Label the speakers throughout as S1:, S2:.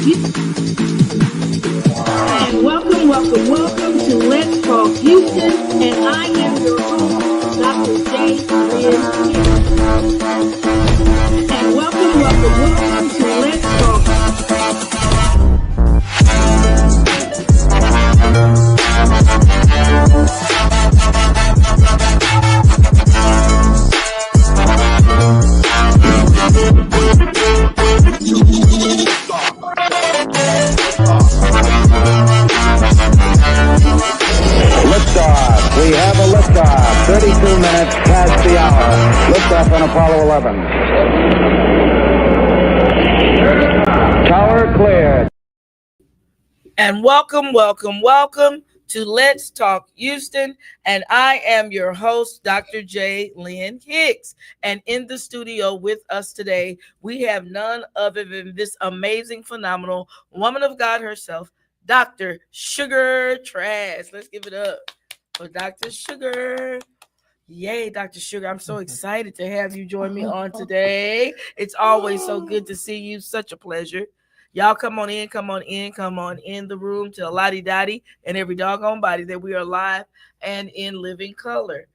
S1: And welcome to Let's Talk Houston. And I am your host, Dr. J. Lynn Hill. And welcome to Let's Talk.
S2: Liftoff. We have a liftoff. 32 minutes past the hour. Liftoff on Apollo 11. Tower clear.
S3: And welcome to Let's Talk Houston. And I am your host, Dr. J. Lynn Hicks. And in the studio with us today, we have none other than this amazing, phenomenal woman of God herself, Dr. Sugar Trask. Let's give it up for Dr. Sugar. Yay, Dr. Sugar. I'm so excited to have you join me on today. It's always so good to see you. Such a pleasure. Y'all come on in the room to Lottie Dottie and every doggone body that we are live and in living color.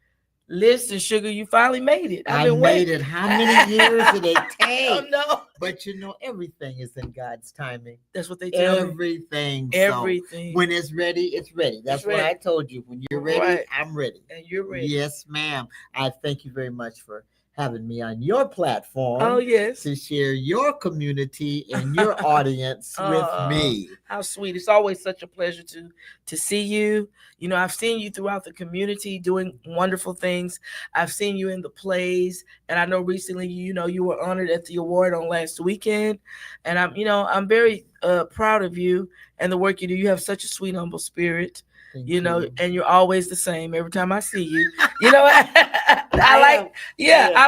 S3: Listen, Sugar, you finally made it.
S4: I made it. How many years did it take?
S3: Oh, no.
S4: But you know, everything is in God's timing.
S3: That's what they tell me.
S4: Everything.
S3: Everything.
S4: So when it's ready, it's ready. That's what I told you. When you're ready,
S3: Right.
S4: I'm ready.
S3: And you're ready.
S4: Yes, ma'am. I thank you very much for having me on your platform.
S3: Oh, yes.
S4: To share your community and your audience with me.
S3: How sweet. It's always such a pleasure to see you. You know, I've seen you throughout the community doing wonderful things. I've seen you in the plays. And I know recently, you were honored at the award on last weekend. And I'm very proud of you and the work you do. You have such a sweet, humble spirit.
S4: Thank
S3: you know,
S4: you.
S3: And you're always the same every time I see you. You know, I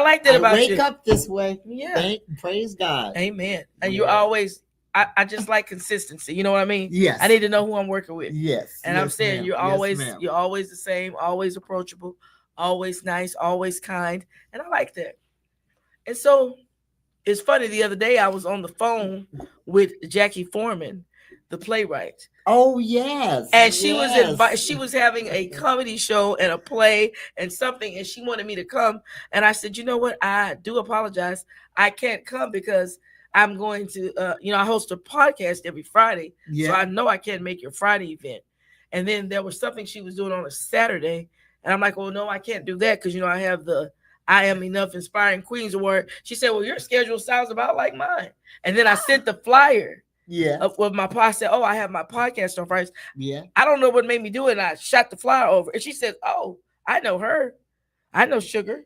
S3: like that about you.
S4: Wake up this way.
S3: Yeah.
S4: Praise God.
S3: Amen. And
S4: Yeah.
S3: you're always, I just like consistency. You know what I mean?
S4: Yes.
S3: I need to know who I'm working with.
S4: Yes.
S3: And
S4: yes,
S3: I'm saying
S4: ma'am.
S3: you're
S4: Yes,
S3: always the same, always approachable, always nice, always kind. And I like that. And so it's funny, the other day I was on the phone with Jackie Foreman, the playwright.
S4: Oh, yes.
S3: And she
S4: yes.
S3: she was having a comedy show and a play and something, and she wanted me to come. And I said, you know what? I do apologize. I can't come because I'm going to, I host a podcast every Friday.
S4: Yeah.
S3: So I know I can't make your Friday event. And then there was something she was doing on a Saturday. And I'm like, well, no, I can't do that because, I have the I Am Enough Inspiring Queens Award. She said, well, your schedule sounds about like mine. And then I sent the flyer.
S4: Yeah.
S3: With my pod, said, oh, I have my podcast on Fridays.
S4: Yeah.
S3: I don't know what made me do it. And I shot the flyer over. And she said, oh, I know her. I know Sugar.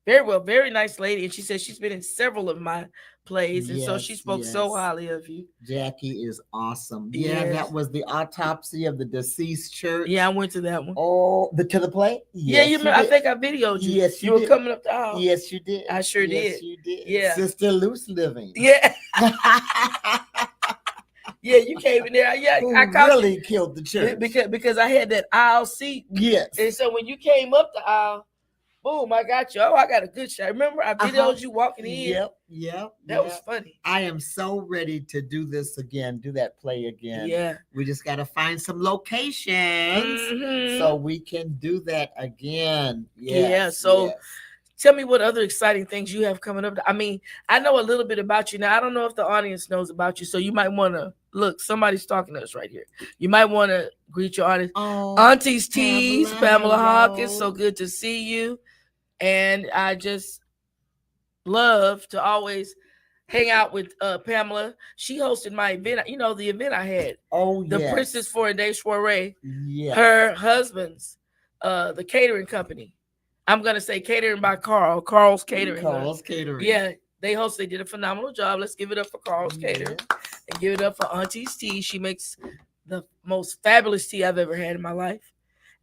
S3: Very well, very nice lady. And she said she's been in several of my plays. And so she spoke so highly of you.
S4: Jackie is awesome. Yeah,
S3: Yes.
S4: That was the autopsy of the deceased church.
S3: Yeah, I went to that one.
S4: Oh, to the play?
S3: Yeah, you remember, I think I videoed you.
S4: Yes,
S3: you were coming up the aisle.
S4: Yes, you did.
S3: I sure
S4: yes,
S3: did.
S4: You did.
S3: Yeah.
S4: Sister Loose Living.
S3: Yeah. Yeah, you came in there. Yeah, I caught
S4: really
S3: you.
S4: Killed the church.
S3: Because I had that aisle seat.
S4: Yes.
S3: And so when you came up the aisle, boom, I got you. Oh, I got a good shot. Remember, I videoed you walking in.
S4: Yep.
S3: That was funny.
S4: I am so ready to do this again, do that play again.
S3: Yeah.
S4: We just got to find some locations so we can do that again. Yes,
S3: yeah. So
S4: yes.
S3: Tell me what other exciting things you have coming up. I mean, I know a little bit about you now. I don't know if the audience knows about you, so you might want to look. Somebody's talking to us right here. You might want to greet your audience.
S4: Oh,
S3: Auntie's Tees, Pamela Hawkins.
S4: hello.
S3: So good to see you. And I just love to always hang out with Pamela. She hosted my event. You know, the event I had.
S4: Oh,
S3: the
S4: yes.
S3: Princess for a Day Soiree.
S4: Yes.
S3: Her husband's, the catering company. I'm going to say catering by Carl's Catering.
S4: Carl's Catering.
S3: Yeah, they did a phenomenal job. Let's give it up for Carl's Catering and give it up for Auntie's Tea. She makes the most fabulous tea I've ever had in my life.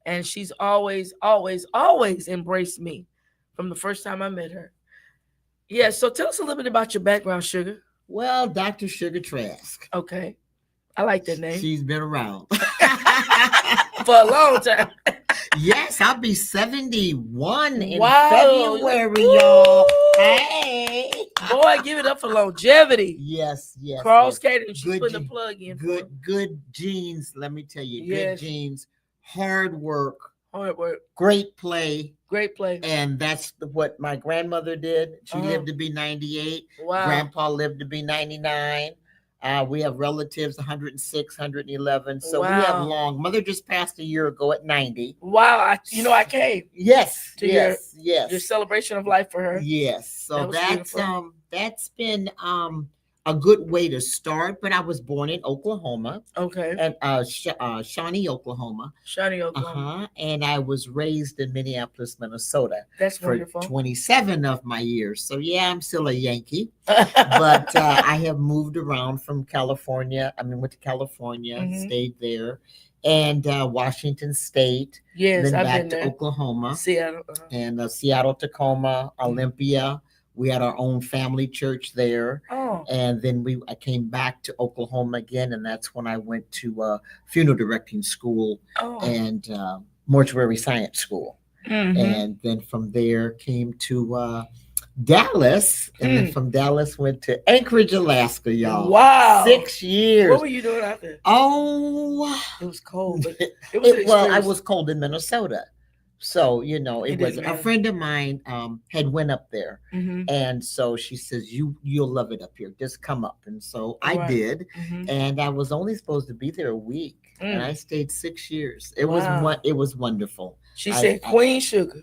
S3: And she's always, always, always embraced me from the first time I met her. Yeah, so tell us a little bit about your background, Sugar.
S4: Well, Dr. Sugar Trask.
S3: Okay. I like that name.
S4: She's been around.
S3: For a long time.
S4: Yes, I'll be 71 in
S3: Wow.
S4: February, y'all. Hey.
S3: Boy, give it up for longevity.
S4: Yes.
S3: Carl's Catering, she's putting a plug in.
S4: Good genes. Let me tell you, good genes, hard work, great play. And that's what my grandmother did. She lived to be 98.
S3: Wow.
S4: Grandpa lived to be 99. We have relatives 106, 111. So we have long. Mother just passed a year ago at 90.
S3: Wow. I came.
S4: Yes.
S3: To your celebration of life for her.
S4: Yes. So that's been a good way to start. But I was born in Oklahoma.
S3: Okay.
S4: And Shawnee, Oklahoma. And I was raised in Minneapolis, Minnesota.
S3: That's wonderful.
S4: 27 of my years. So yeah, I'm still a Yankee. But I have moved around from California. Went to California, stayed there, and Washington State.
S3: Yes,
S4: then
S3: I've
S4: back
S3: been
S4: to
S3: there.
S4: Oklahoma,
S3: Seattle,
S4: and Seattle, Tacoma, Olympia. We had our own family church there.
S3: Oh.
S4: And then I came back to Oklahoma again, and that's when I went to funeral directing school and mortuary science school. And then from there came to Dallas, and then from Dallas went to Anchorage, Alaska, y'all.
S3: Wow.
S4: 6 years.
S3: What were you doing out there?
S4: Oh.
S3: It was cold. But it was
S4: I was cold in Minnesota. So, it was a friend of mine had went up there. And so she says, you'll love it up here. Just come up. And so I did. And I was only supposed to be there a week. And I stayed 6 years. It was wonderful.
S3: She said Queen Sugar.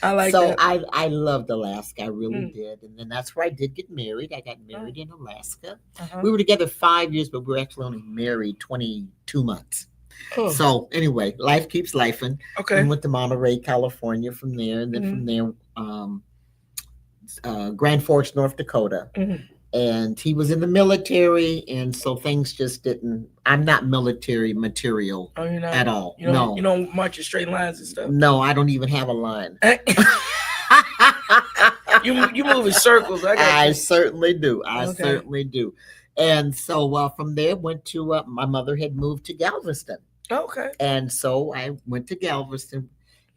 S3: I like that.
S4: I loved Alaska. I really did. And then that's where I did get married. I got married in Alaska. We were together 5 years, but we were actually only married 22 months. Oh. So anyway, life keeps lifing.
S3: Okay.
S4: We went to Monterey, California from there. And then from there, Grand Forks, North Dakota. And he was in the military. And so things just didn't. I'm not military material at all.
S3: You don't march in straight lines and stuff.
S4: No, I don't even have a line.
S3: You move in circles.
S4: I certainly do. Certainly do. And so from there, went to my mother had moved to Galveston.
S3: Okay.
S4: And so I went to Galveston,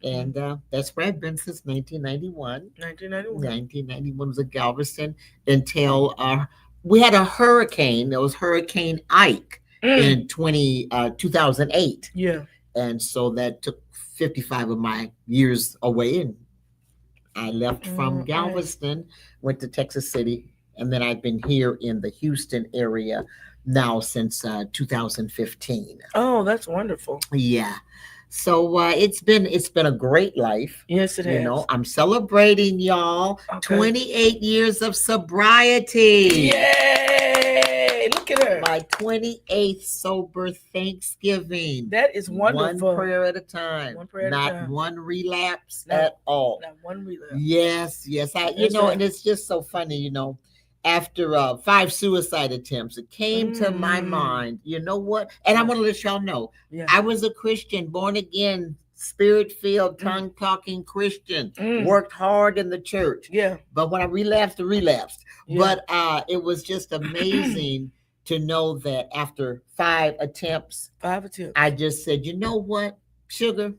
S4: and that's where I've been since 1991. 1991 was at Galveston until we had a hurricane. There was Hurricane Ike in 2008.
S3: Yeah.
S4: And so that took 55 of my years away, and I left from Galveston, went to Texas City, and then I've been here in the Houston area now since 2015.
S3: Oh, that's wonderful.
S4: Yeah. So it's been a great life.
S3: Yes, it is.
S4: I'm celebrating, y'all. 28 years of sobriety.
S3: Yay! Look at her.
S4: My 28th sober Thanksgiving.
S3: That is wonderful.
S4: One prayer at a time. Not one relapse at all.
S3: Not one relapse.
S4: Yes. And it's just so funny, after 5 suicide attempts, it came to my mind, you know what? And I want to let y'all know, I was a Christian, born again, spirit-filled, tongue-talking Christian, worked hard in the church.
S3: Yeah.
S4: But when I relapsed, I relapsed. Yeah. But it was just amazing to know that after 5 attempts, I just said, you know what, sugar,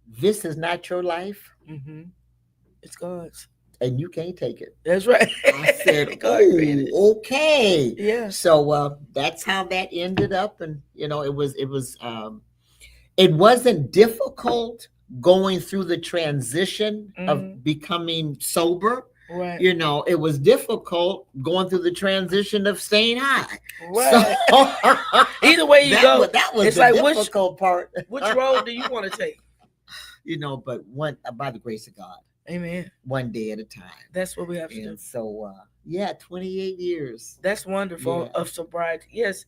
S4: this is not your life.
S3: It's God's.
S4: And you can't take it.
S3: That's right.
S4: I said, oh, okay.
S3: Yeah.
S4: So that's how that ended up. And, it wasn't difficult going through the transition of becoming sober.
S3: Right.
S4: It was difficult going through the transition of staying high.
S3: Right. So, either way you go,
S4: that was the difficult part.
S3: Which road do you want to take?
S4: But by the grace of God.
S3: Amen.
S4: One day at a time.
S3: That's what we have to do.
S4: So, 28 years.
S3: That's wonderful of sobriety. Yes.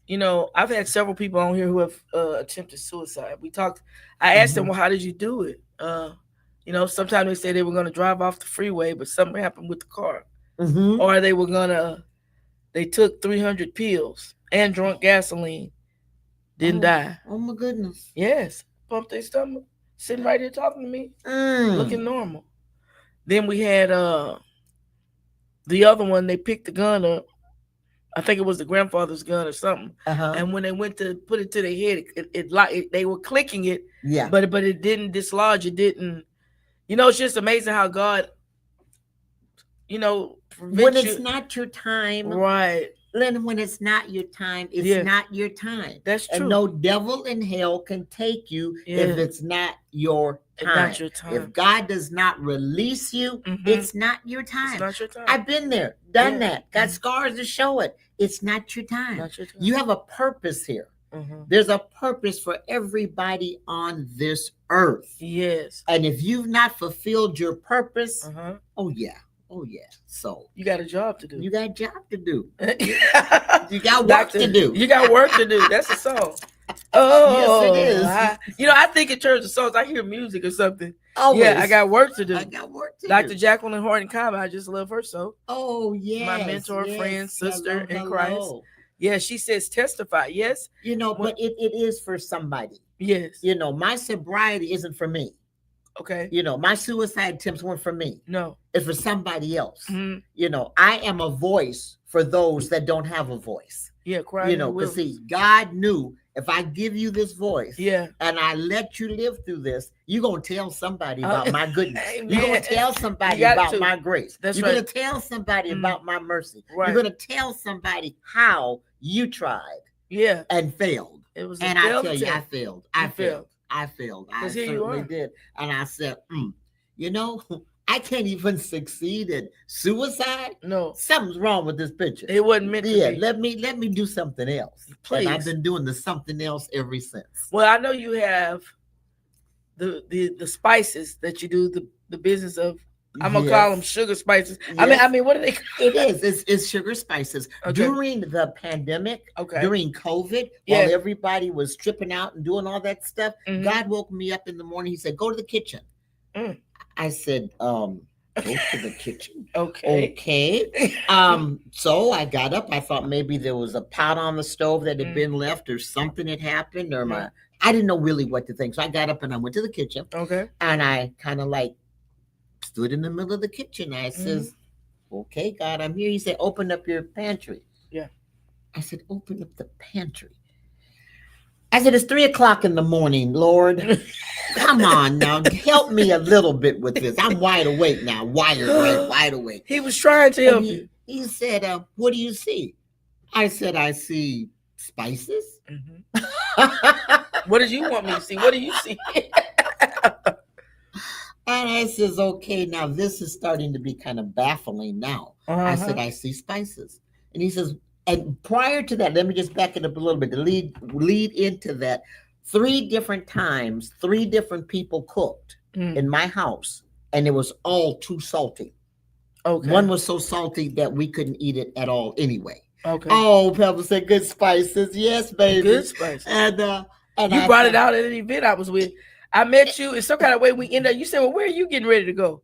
S3: I've had several people on here who have attempted suicide. I asked them, well, how did you do it? Sometimes they say they were going to drive off the freeway, but something happened with the car. Or they took 300 pills and drunk gasoline, didn't die.
S4: Oh, my goodness.
S3: Yes. Bumped their stomach. Sitting right here talking to me, looking normal. Then we had the other one. They picked the gun up. I think it was the grandfather's gun or something. And when they went to put it to their head, they were clicking it.
S4: Yeah.
S3: But it didn't dislodge. It didn't. It's just amazing how God
S4: when it's not your time,
S3: right?
S4: Then when it's not your time, it's not your time.
S3: That's true.
S4: And no devil in hell can take you if it's not your time.
S3: Not your time.
S4: If God does not release you, it's not your time.
S3: It's not your time.
S4: I've been there, done that, got scars to show it. It's not your time.
S3: Not your time.
S4: You have a purpose here. There's a purpose for everybody on this earth.
S3: Yes.
S4: And if you've not fulfilled your purpose, oh yeah. So
S3: you got a job to do.
S4: You got a job to do. You got work to do.
S3: You got work to do. That's a song. Oh,
S4: yes,
S3: it is. I think in terms of songs, I hear music or something.
S4: Always.
S3: Yeah, I got work to do.
S4: I got work to
S3: Dr.
S4: do.
S3: Jacqueline Horton Cobb, I just love her so.
S4: Oh, yes.
S3: My mentor, friend, sister in
S4: hello.
S3: Christ. Yeah, she says testify. Yes.
S4: But it is for somebody.
S3: Yes.
S4: My sobriety isn't for me.
S3: Okay.
S4: My suicide attempts weren't for me.
S3: No.
S4: It's for somebody else. I am a voice for those that don't have a voice.
S3: Yeah, cry.
S4: Because see, God knew if I give you this voice, and I let you live through this, you're gonna tell somebody about my goodness. You're gonna tell somebody about my grace. You're gonna tell somebody about my mercy. Right. You're gonna tell somebody how you tried, and failed.
S3: It was,
S4: and I tell you, I failed. I failed. I
S3: certainly
S4: did. And I said, I can't even succeed at suicide.
S3: No,
S4: something's wrong with this picture.
S3: It wasn't meant to be.
S4: Let me do something else.
S3: Please.
S4: And I've been doing the something else ever since.
S3: Well, I know you have the spices that you do the business of. I'm gonna call them sugar spices. Yes. I mean, what are they?
S4: It is. It's sugar spices. Okay. During the pandemic, during COVID, while everybody was tripping out and doing all that stuff, God woke me up in the morning. He said, "Go to the kitchen." I said, "Go to the kitchen." Okay. So I got up. I thought maybe there was a pot on the stove that had been left, or something had happened, or I didn't know really what to think. So I got up and I went to the kitchen.
S3: Okay.
S4: And I kind of stood in the middle of the kitchen. I says, "Okay, God, I'm here." He said, "Open up your pantry."
S3: Yeah.
S4: I said, "Open up the pantry." I said, "It's 3:00 in the morning, Lord. Come on now, help me a little bit with this. I'm wide awake now, wide awake."
S3: He was trying to help you.
S4: He said, "What do you see?" I said, "I see spices."
S3: What did you want me to see? What do you see?
S4: And I says, "Okay, now this is starting to be kind of baffling now." I said, "I see spices." And he says, and prior to that, let me just back it up a little bit to lead into that. 3 different times, 3 different people cooked in my house, and it was all too salty.
S3: Okay.
S4: One was so salty that we couldn't eat it at all anyway.
S3: Okay.
S4: Oh, Pepper said, "Good spices." Yes, baby.
S3: Good spices.
S4: And
S3: you brought it out at an event I was with. I met you in some kind of way. We ended up, you said, "Well, where are you getting ready to go?"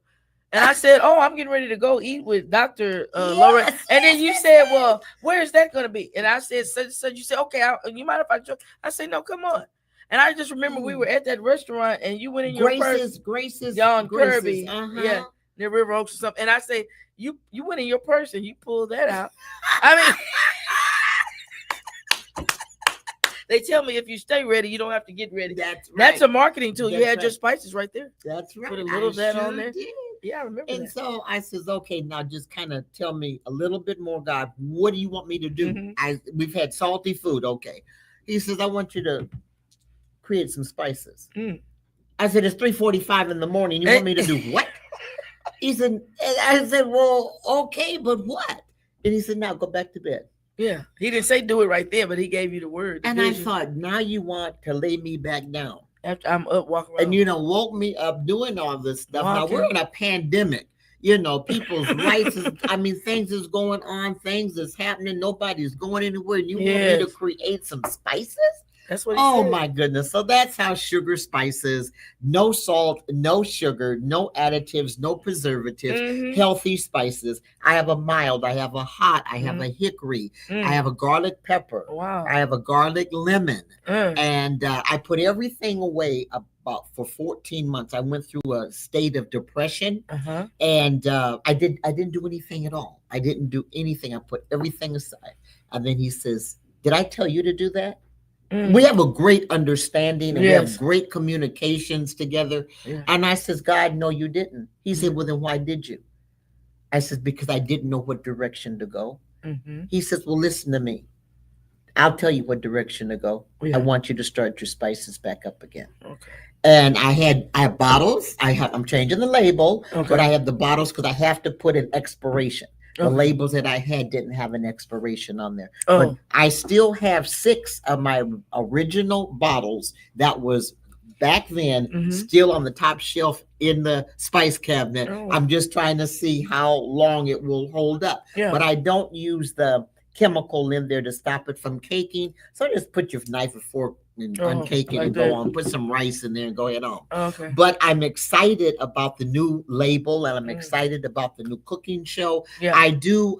S3: And I said, "Oh, I'm getting ready to go eat with Dr. Laura." And then you said, "Well, where is that going to be?" And I said, so you said, "Okay, you mind if I join?" I said, "No, come on." And I just remember we were at that restaurant and you went in your purse.
S4: Grace's.
S3: John Kirby. Yeah. Near River Oaks or something. And I said, you went in your purse and you pulled that out. I mean, they tell me if you stay ready, you don't have to get ready.
S4: That's right.
S3: That's a marketing tool. You had your spices right there.
S4: That's right.
S3: Put a little of that on there.
S4: Did.
S3: Yeah, I remember
S4: and
S3: that.
S4: So I says, "Okay, now just kind of tell me a little bit more, God. What do you want me to do?" We've had salty food. Okay. He says, "I want you to create some spices." I said, "It's 3:45 in the morning. You want me to do what?" He said, I said, "Well, okay, but what?" And he said, "Now go back to bed."
S3: Yeah. He didn't say do it right there, but he gave you the word.
S4: And I thought, now you want to lay me back down.
S3: After I'm up, walking around.
S4: And, woke me up doing all this stuff. Now, we're in a pandemic. People's rights, things is going on. Things is happening. Nobody's going anywhere. You want me to create some spices?
S3: That's what he said.
S4: Oh, my goodness. So that's how sugar spices, no salt, no sugar, no additives, no preservatives, healthy spices. I have a mild, I have a hot, I have a hickory, I have a garlic pepper.
S3: Wow.
S4: I have a garlic lemon. And I put everything away about for 14 months. I went through a state of depression and I didn't do anything at all. I didn't do anything. I put everything aside. And then he says, "Did I tell you to do that?" We have a great understanding and we have great communications together. Yeah. And I says, "God, no, you didn't." He said, "Well, then why did you?" I said, because I didn't know what direction to go. He says, well, listen to me. I'll tell you what direction to go. I want you to start your spices back up again. Okay. And I have bottles. I'm changing the label, but I have the bottles because I have to put an expiration. The labels that I had didn't have an expiration on there. But I still have 6 of my original bottles that was back then still on the top shelf in the spice cabinet. I'm just trying to see how long it will hold up. But I don't use the chemical in there to stop it from caking. So just put your knife and fork and uncake it and go on. Put some rice in there and go ahead on. But I'm excited about the new label, and I'm excited about the new cooking show. I do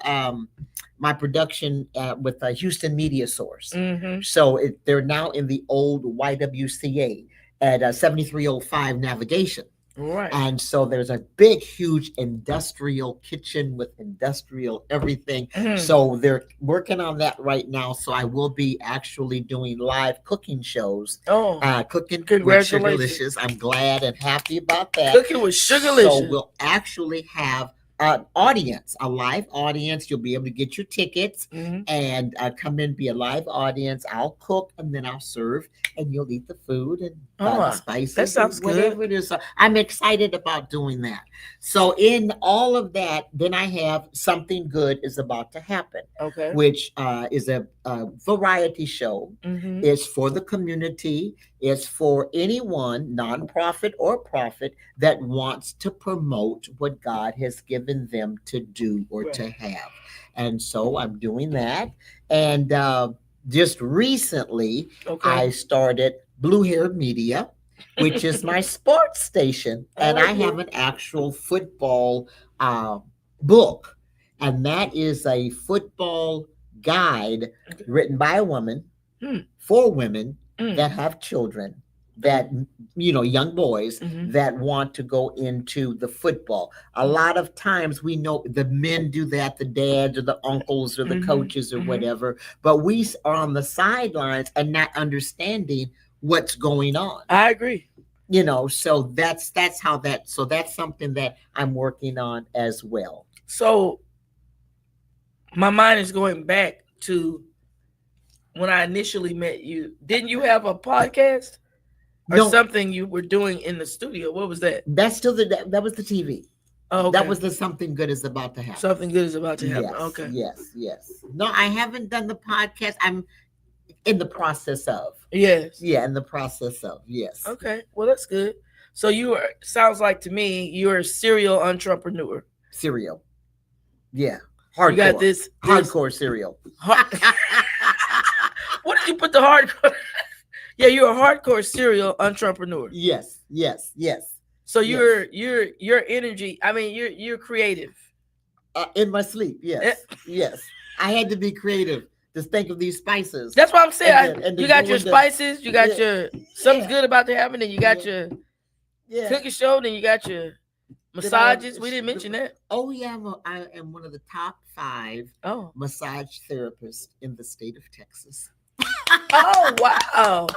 S4: my production with a Houston Media Source. So they're now in the old YWCA at 7305 Navigation. Right. And so there's a big, huge industrial kitchen with industrial everything. So they're working on that right now. So I will be actually doing live cooking shows. Cooking with Sugarlicious. I'm glad and happy about that.
S3: Cooking with Sugarlicious.
S4: So we'll actually have an audience, a live audience. You'll be able to get your tickets and come in, be a live audience. I'll cook and then I'll serve, and you'll eat the food and the spices.
S3: That sounds
S4: whatever
S3: good.
S4: It is. So I'm excited about doing that. So in all of that, then I have Something Good is About to Happen, which is a variety show. It's for the community. It's for anyone, nonprofit or profit, that wants to promote what God has given them to do or to have. And so I'm doing that. And just recently, I started Blue Hair Media, which is my sports station. And I have an actual football book. And that is a football guide written by a woman for women that have children, that, young boys that want to go into the football. A lot of times we know the men do that, the dads or the uncles or the coaches or whatever, but we are on the sidelines and not understanding what's going on.
S3: I agree.
S4: So that's something that I'm working on as well.
S3: So my mind is going back to when I initially met you. Didn't you have a podcast or something you were doing in the studio? What was that?
S4: That's still that was the TV. Oh, okay. That was the Something Good is About to Happen.
S3: Something Good is About to Happen.
S4: Yes,
S3: okay.
S4: Yes. No, I haven't done the podcast. I'm in the process of.
S3: Yes.
S4: Yeah, in the process of. Yes.
S3: Okay. Well, that's good. So sounds like to me you're a serial entrepreneur.
S4: Serial. Yeah. Hardcore.
S3: You got this
S4: hardcore serial.
S3: What did you put the hardcore? Yeah, you're a hardcore serial entrepreneur.
S4: Yes.
S3: So your energy, I mean, you're creative.
S4: In my sleep, yes. Yes. I had to be creative to think of these spices.
S3: That's what I'm saying. And you got your spices, you got your something's good about to happen, and you got your cooking show, then you got your massages. We didn't mention that.
S4: Oh yeah, I am one of the top 5 massage therapists in the state of Texas.
S3: Oh wow!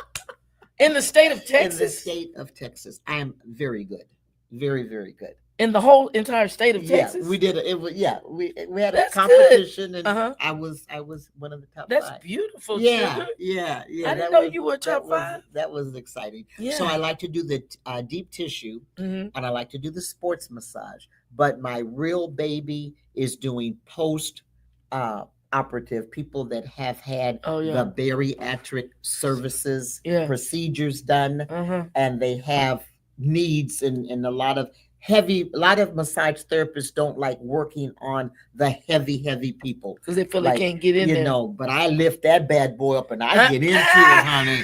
S3: In the state of Texas.
S4: In the state of Texas, I am very good, very very good.
S3: In the whole entire state of Texas.
S4: Yeah, we did we had a competition, and I was one of the top 5.
S3: That's beautiful.
S4: Yeah.
S3: I didn't know you were top 5.
S4: That was exciting. Yeah. So I like to do the deep tissue, and I like to do the sports massage. But my real baby is doing post operative, people that have had the bariatric services, procedures done, and they have needs and a lot of massage therapists don't like working on the heavy people
S3: because they feel they can't get in there.
S4: But I lift that bad boy up and I get into it, honey.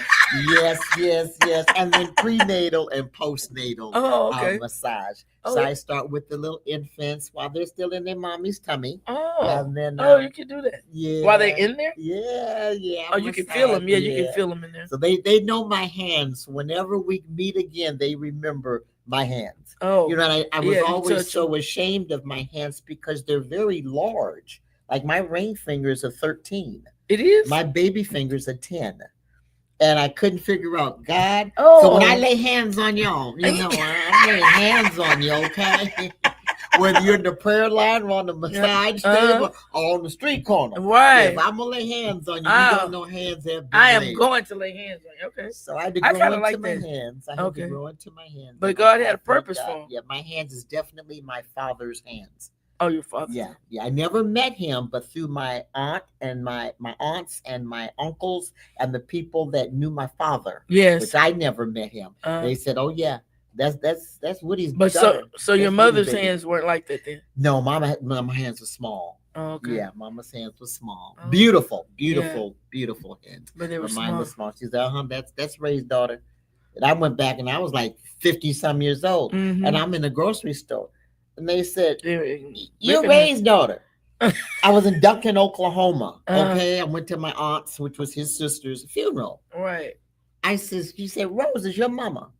S4: Yes. And then prenatal and postnatal massage. So I start with the little infants while they're still in their mommy's tummy. And then
S3: you can do that.
S4: Yeah.
S3: While they're in there?
S4: Yeah.
S3: Oh, you can feel them. Yeah, you can feel them in there.
S4: So they know my hands. Whenever we meet again, they remember my hands.
S3: Oh.
S4: I was always so ashamed of my hands because they're very large. Like my ring fingers are 13.
S3: It is?
S4: My baby fingers are 10. And I couldn't figure out, God. So when I lay hands on y'all, I lay hands on you, okay? whether you're in the prayer line or on the massage table or on the street corner.
S3: Right.
S4: If I'm gonna lay hands on you, you don't know hands have been
S3: I am
S4: laid.
S3: going to lay hands on you. Okay.
S4: So I had to grow into my hands. I had to grow into my hands.
S3: But God had a purpose for him.
S4: Yeah, my hands is definitely my father's hands.
S3: Oh, your father.
S4: Yeah. I never met him, but through my aunt and my aunts and my uncles and the people that knew my father.
S3: Yes.
S4: Which I never met him. They said, "Oh yeah, that's Woody's."
S3: But
S4: daughter.
S3: so your mother's hands weren't like that then?
S4: No, my hands were small.
S3: Oh, okay.
S4: Yeah, Mama's hands were small. Beautiful hands.
S3: But they were small.
S4: Mine was small. She said, that's Ray's daughter. And I went back and I was like 50-some years old.
S3: Mm-hmm.
S4: And I'm in the grocery store. And they said, "You're Ray's daughter." I was in Duncan, Oklahoma. Okay. I went to my aunt's, which was his sister's funeral.
S3: Right.
S4: I says, "You said Rose is your mama?"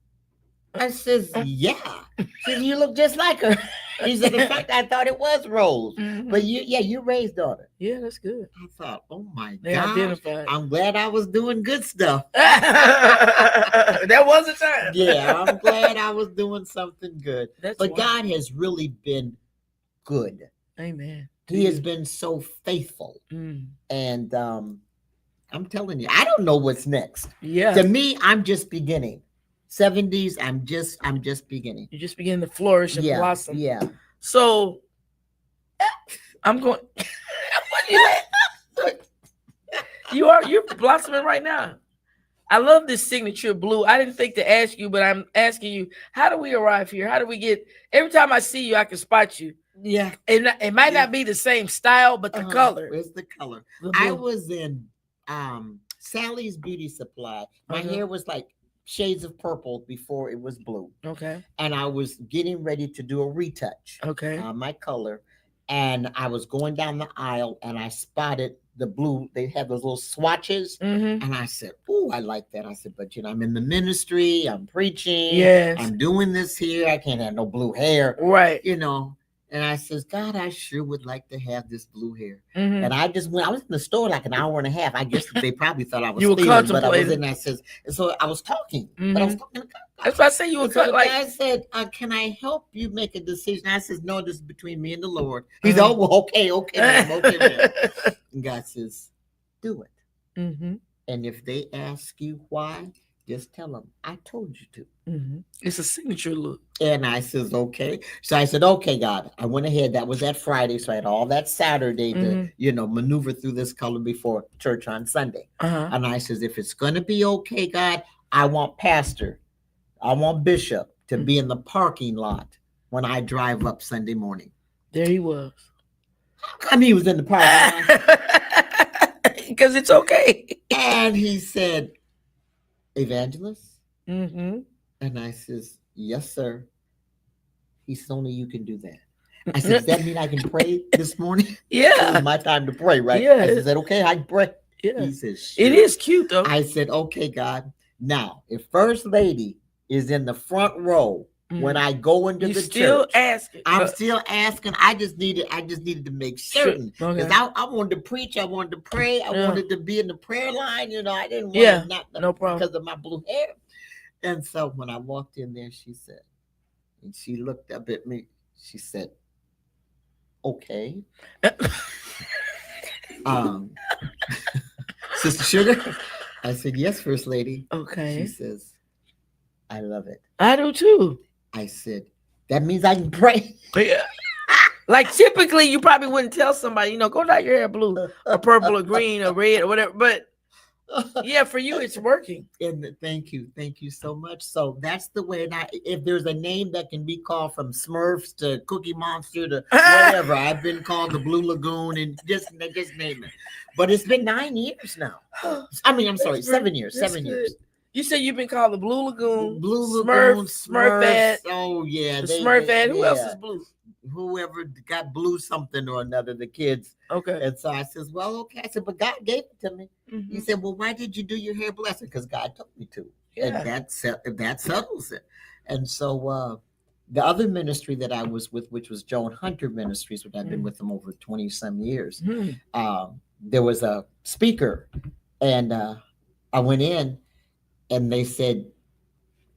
S4: I says, "Yeah." She said, "You look just like her." He said, "In fact, I thought it was Rose."
S3: Mm-hmm.
S4: But you're Ray's daughter.
S3: Yeah, that's good.
S4: I thought, oh my
S3: they
S4: God.
S3: Identified.
S4: I'm glad I was doing good stuff.
S3: That was a time.
S4: Yeah, I'm glad I was doing something good. But
S3: wild.
S4: God has really been good.
S3: Amen.
S4: He has been so faithful. And I'm telling you, I don't know what's next.
S3: Yeah.
S4: To me, I'm just beginning. 70s, I'm just beginning.
S3: You're just beginning to flourish and blossom.
S4: Yeah.
S3: So I'm going. You're blossoming right now. I love this signature blue. I didn't think to ask you, but I'm asking you, how do we arrive here? How do we get? Every time I see you, I can spot you.
S4: Yeah.
S3: It might not be the same style, but the color.
S4: It's the color. I was in Sally's Beauty Supply. My hair was like shades of purple before it was blue.
S3: Okay.
S4: And I was getting ready to do a retouch.
S3: Okay.
S4: My color. And I was going down the aisle and I spotted the blue. They have those little swatches.
S3: Mm-hmm.
S4: And I said, "Oh, I like that." I said, "But I'm in the ministry. I'm preaching.
S3: Yes.
S4: I'm doing this here. I can't have no blue hair."
S3: Right.
S4: And I says, "God, I sure would like to have this blue hair."
S3: Mm-hmm.
S4: And I was in the store like an hour and a half. I guess they probably thought I was
S3: you
S4: stealing, but I was in there. So I was talking.
S3: Mm-hmm.
S4: But I was talking to God.
S3: That's why I say you were like.
S4: I said, "Can I help you make a decision?" I says, "No, this is between me and the Lord." He's "Oh, well, okay, ma'am, okay, ma'am." And God says, "Do it."
S3: Mm-hmm.
S4: And if they ask you why, just tell them I told you to.
S3: Mm-hmm. It's a signature look.
S4: And I says, "Okay." So I said, "Okay, God." I went ahead. That was that Friday. So I had all that Saturday to, maneuver through this color before church on Sunday. And I says, "If it's going to be okay, God, I want pastor. I want bishop to be in the parking lot when I drive up Sunday morning."
S3: There he was.
S4: I mean, he was in the parking lot.
S3: Because it's okay.
S4: And he said, "Evangelist?"
S3: Mm-hmm.
S4: And I says, "Yes, sir." He says, "Only you can do that." I said, "Does that mean I can pray this morning?"
S3: Yeah.
S4: It's my time to pray, right?
S3: Yeah.
S4: I said, "Okay, I can pray."
S3: Yeah.
S4: He says, "Sure."
S3: It is cute, though.
S4: I said, "Okay, God. Now, if First Lady is in the front row when I go into the
S3: still
S4: church,
S3: asking.
S4: I'm still asking. I just needed to make certain because I wanted to preach. I wanted to pray. I wanted to be in the prayer line. I didn't want
S3: no problem
S4: because of my blue hair." And so when I walked in there, she said, and she looked up at me. She said, "Okay." Sister Sugar? I said, "Yes, First Lady."
S3: Okay.
S4: She says, "I love it."
S3: I do too.
S4: I said, "That means I can pray."
S3: Yeah. Like typically you probably wouldn't tell somebody, go dye your hair blue or purple or green or red or whatever. But yeah, for you it's working.
S4: And thank you so much. So that's the way. And if there's a name that can be called from Smurfs to Cookie Monster to whatever, I've been called the Blue Lagoon and just name it. But it's been 9 years now. I mean, I'm sorry, 7 years. 7 years.
S3: You said you've been called the Blue Lagoon,
S4: Smurfs.
S3: Smurfette.
S4: Oh yeah,
S3: the Smurfette. Who else is blue?
S4: Whoever got blue something or another, the kids.
S3: Okay.
S4: And so I says, "Well, okay." I said, "But God gave it to me." He said, "Well, why did you do your hair blessed?" Because God told me to. Yeah. And that settles it. And so the other ministry that I was with, which was Joan Hunter Ministries, which I've been with them over 20 some years, there was a speaker, and I went in, and they said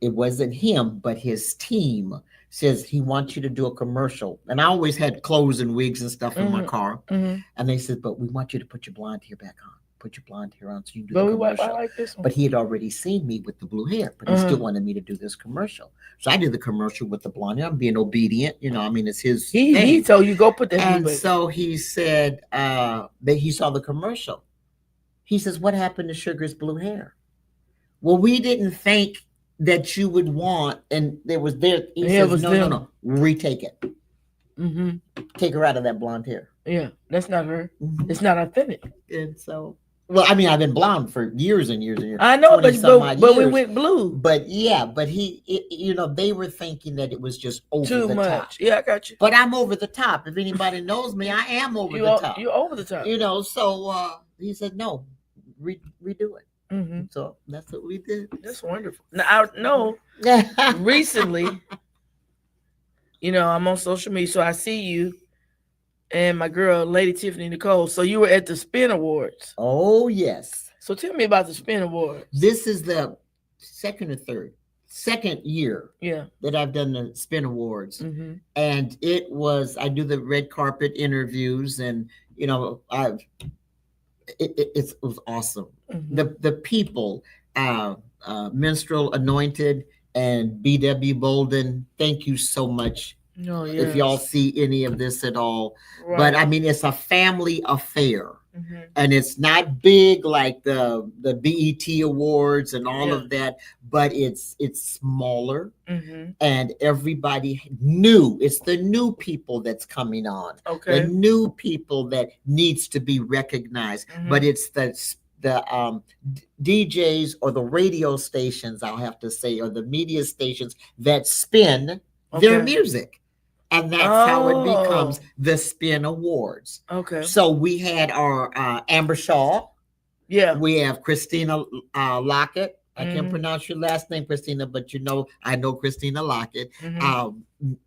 S4: it wasn't him, but his team says he wants you to do a commercial. And I always had clothes and wigs and stuff in my car. And they said, but we want you to put your blonde hair back on. Put your blonde hair on so you can do the commercial.
S3: I like this one.
S4: But he had already seen me with the blue hair, but he still wanted me to do this commercial. So I did the commercial with the blonde hair. I'm being obedient. I mean, it's his thing.
S3: He told you go put that.
S4: And so he said that he saw the commercial. He says, what happened to Sugar's blue hair? Well, we didn't think that you would want, and there was there. He says, no, retake it. Take her out of that blonde hair.
S3: Yeah, that's not her. It's not authentic.
S4: And so, well, I mean, I've been blonde for years and years and years.
S3: I know, but we went blue.
S4: But yeah, but they were thinking that it was just over
S3: too
S4: the
S3: much.
S4: top.
S3: Yeah, I got you.
S4: But I'm over the top. If anybody knows me, I am over the top.
S3: You're over the top.
S4: So he said, no, redo it. So that's what we did.
S3: That's wonderful. Now, I know recently, I'm on social media, so I see you and my girl, Lady Tiffany Nicole. So you were at the Spin Awards.
S4: Oh, yes.
S3: So tell me about the Spin Awards.
S4: This is the second year that I've done the Spin Awards. And it was, I do the red carpet interviews, and, it was awesome. The people, Minstrel Anointed and BW Bolden, thank you so much.
S3: Oh, yes.
S4: If y'all see any of this at all. Right. But I mean, it's a family affair. And it's not big like the BET Awards and all of that, but it's smaller. And everybody new. It's the new people that's coming on. Okay. The new people that needs to be recognized. But it's the DJs or the radio stations, I'll have to say, or the media stations that spin their music. And that's how it becomes the Spin Awards. Okay. So we had our Amber Shaw. Yeah. We have Christina Lockett. I can't pronounce your last name, Christina, but I know Christina Lockett.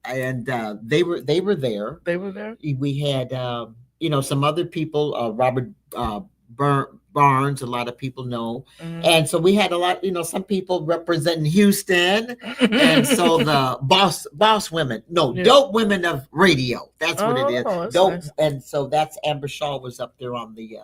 S4: And they were there. They were there. We had some other people, Robert Barnes, a lot of people know. And so we had a lot, some people representing Houston. And so the boss women, dope women of radio. That's what it is. Dope. Nice. And so that's Amber Shaw was up there on the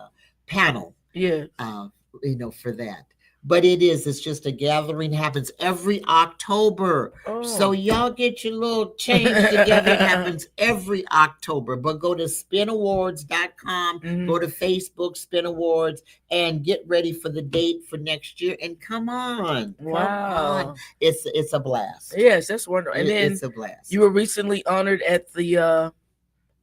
S4: panel. Yeah. For that. But it's just a gathering, happens every October. So y'all get your little change together. It happens every October. But go to spinawards.com, go to Facebook, Spin Awards, and get ready for the date for next year. And come on. Wow. It's a blast.
S3: Yes, that's wonderful. And then
S4: it's a blast.
S3: You were recently honored at the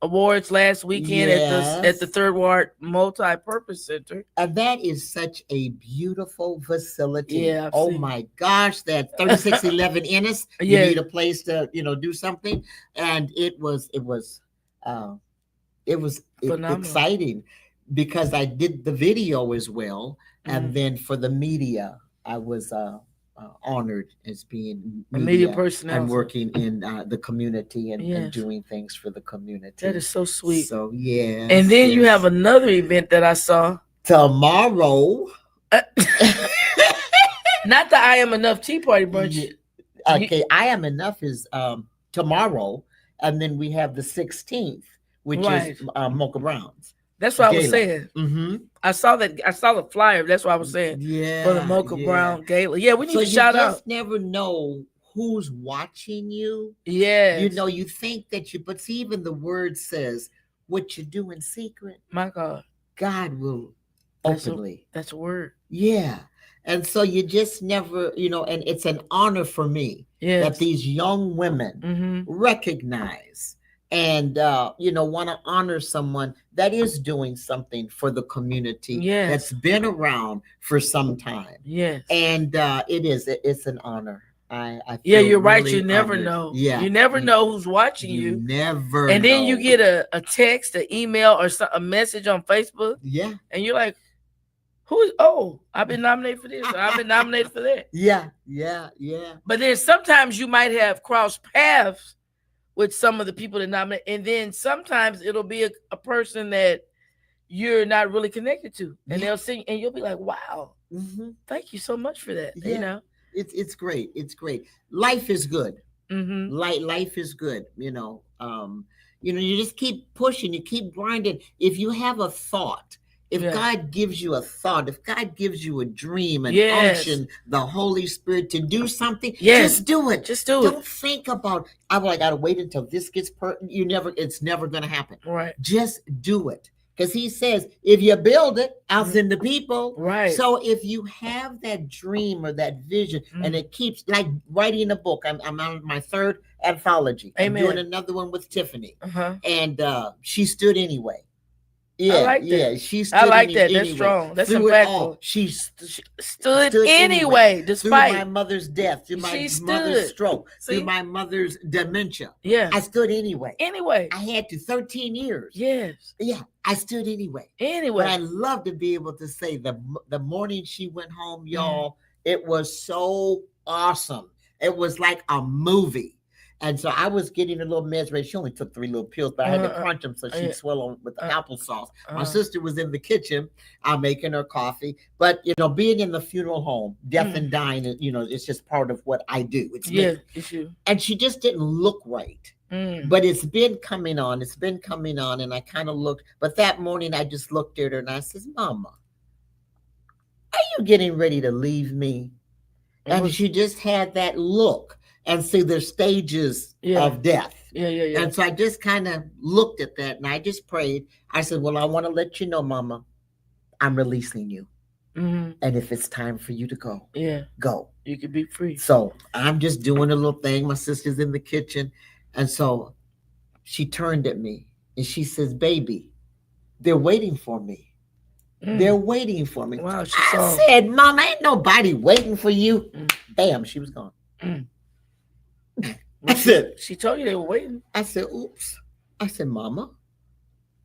S3: awards last weekend at the Third Ward Multi-Purpose Center.
S4: And that is such a beautiful facility. Yeah. Oh my gosh, that 3611 Ennis. You need a place to, do something. And it was exciting because I did the video as well. And then for the media, I was honored as being
S3: a media person
S4: and working in the community and doing things for the community.
S3: That is so sweet.
S4: So yeah.
S3: And then you have another event that I saw
S4: tomorrow.
S3: Not the I Am Enough Tea Party brunch.
S4: Okay, I Am Enough is tomorrow, and then we have the 16th, which is Mocha Brown's.
S3: That's what I was saying. I saw the flyer. That's what I was saying. Yeah. For the Mocha Brown Gala. Yeah, we need to shout out. You just
S4: never know who's watching you.
S3: Yeah.
S4: You think that but see, even the word says what you do in secret.
S3: My God.
S4: God will openly.
S3: That's a word.
S4: Yeah. And so you just never, and it's an honor for me that these young women recognize and want to honor someone that is doing something for the community that's been around for some time. Yes. And it's an honor. I feel
S3: you're right.
S4: Really
S3: you never
S4: honored.
S3: know.
S4: Yeah.
S3: You never know who's watching you.
S4: Never.
S3: And then you get a text, an email, or a message on Facebook.
S4: Yeah.
S3: And you're like, I've been nominated for this. Or I've been nominated for that.
S4: Yeah.
S3: But then sometimes you might have crossed paths with some of the people that nominate, and then sometimes it'll be a person that you're not really connected to, and they'll sing, and you'll be like, "Wow, thank you so much for that."
S4: Yeah. It's great. It's great. Life is good. Life is good, you just keep pushing, you keep grinding. If you have a thought, if God gives you a thought, if God gives you a dream, an unction, the Holy Spirit to do something, just do it.
S3: Just do it.
S4: Don't think about, I gotta wait until this gets it's never gonna happen.
S3: Right.
S4: Just do it. Because he says, if you build it, I'll send the people.
S3: Right.
S4: So if you have that dream or that vision, and it keeps, like writing a book, I'm on my third anthology.
S3: Amen.
S4: I'm doing another one with Tiffany. And she stood anyway. Yeah,
S3: I like that.
S4: Yeah, she stood.
S3: I like that.
S4: Anyway.
S3: That's strong. That's
S4: through
S3: impactful.
S4: She
S3: stood anyway, despite
S4: through my mother's death, through my mother's stroke, through my mother's dementia.
S3: Yeah,
S4: I stood anyway.
S3: Anyway,
S4: I had to 13 years.
S3: Yes.
S4: Yeah, I stood anyway.
S3: Anyway,
S4: but I love to be able to say the morning she went home, y'all, it was so awesome. It was like a movie. And so I was getting a little mesmerized. She only took 3 little pills, but I had to crunch them so she'd swallow with the applesauce. My sister was in the kitchen, making her coffee. But, being in the funeral home, death and dying, it's just part of what I do. It's me.
S3: It's you.
S4: And she just didn't look right. But it's been coming on. It's been coming on. And I kind of looked. But that morning, I just looked at her and I says, Mama, are you getting ready to leave me? And she just had that look. And see, there's stages of death.
S3: Yeah.
S4: And so I just kind of looked at that and I just prayed. I said, well, I want to let you know, Mama, I'm releasing you. And if it's time for you to go, go.
S3: You can be free.
S4: So I'm just doing a little thing. My sister's in the kitchen. And so she turned at me and she says, baby, they're waiting for me. They're waiting for me.
S3: Wow,
S4: I said, Mama, ain't nobody waiting for you. Bam, she was gone. I said,
S3: she told you they were waiting.
S4: I said, oops. I said, Mama.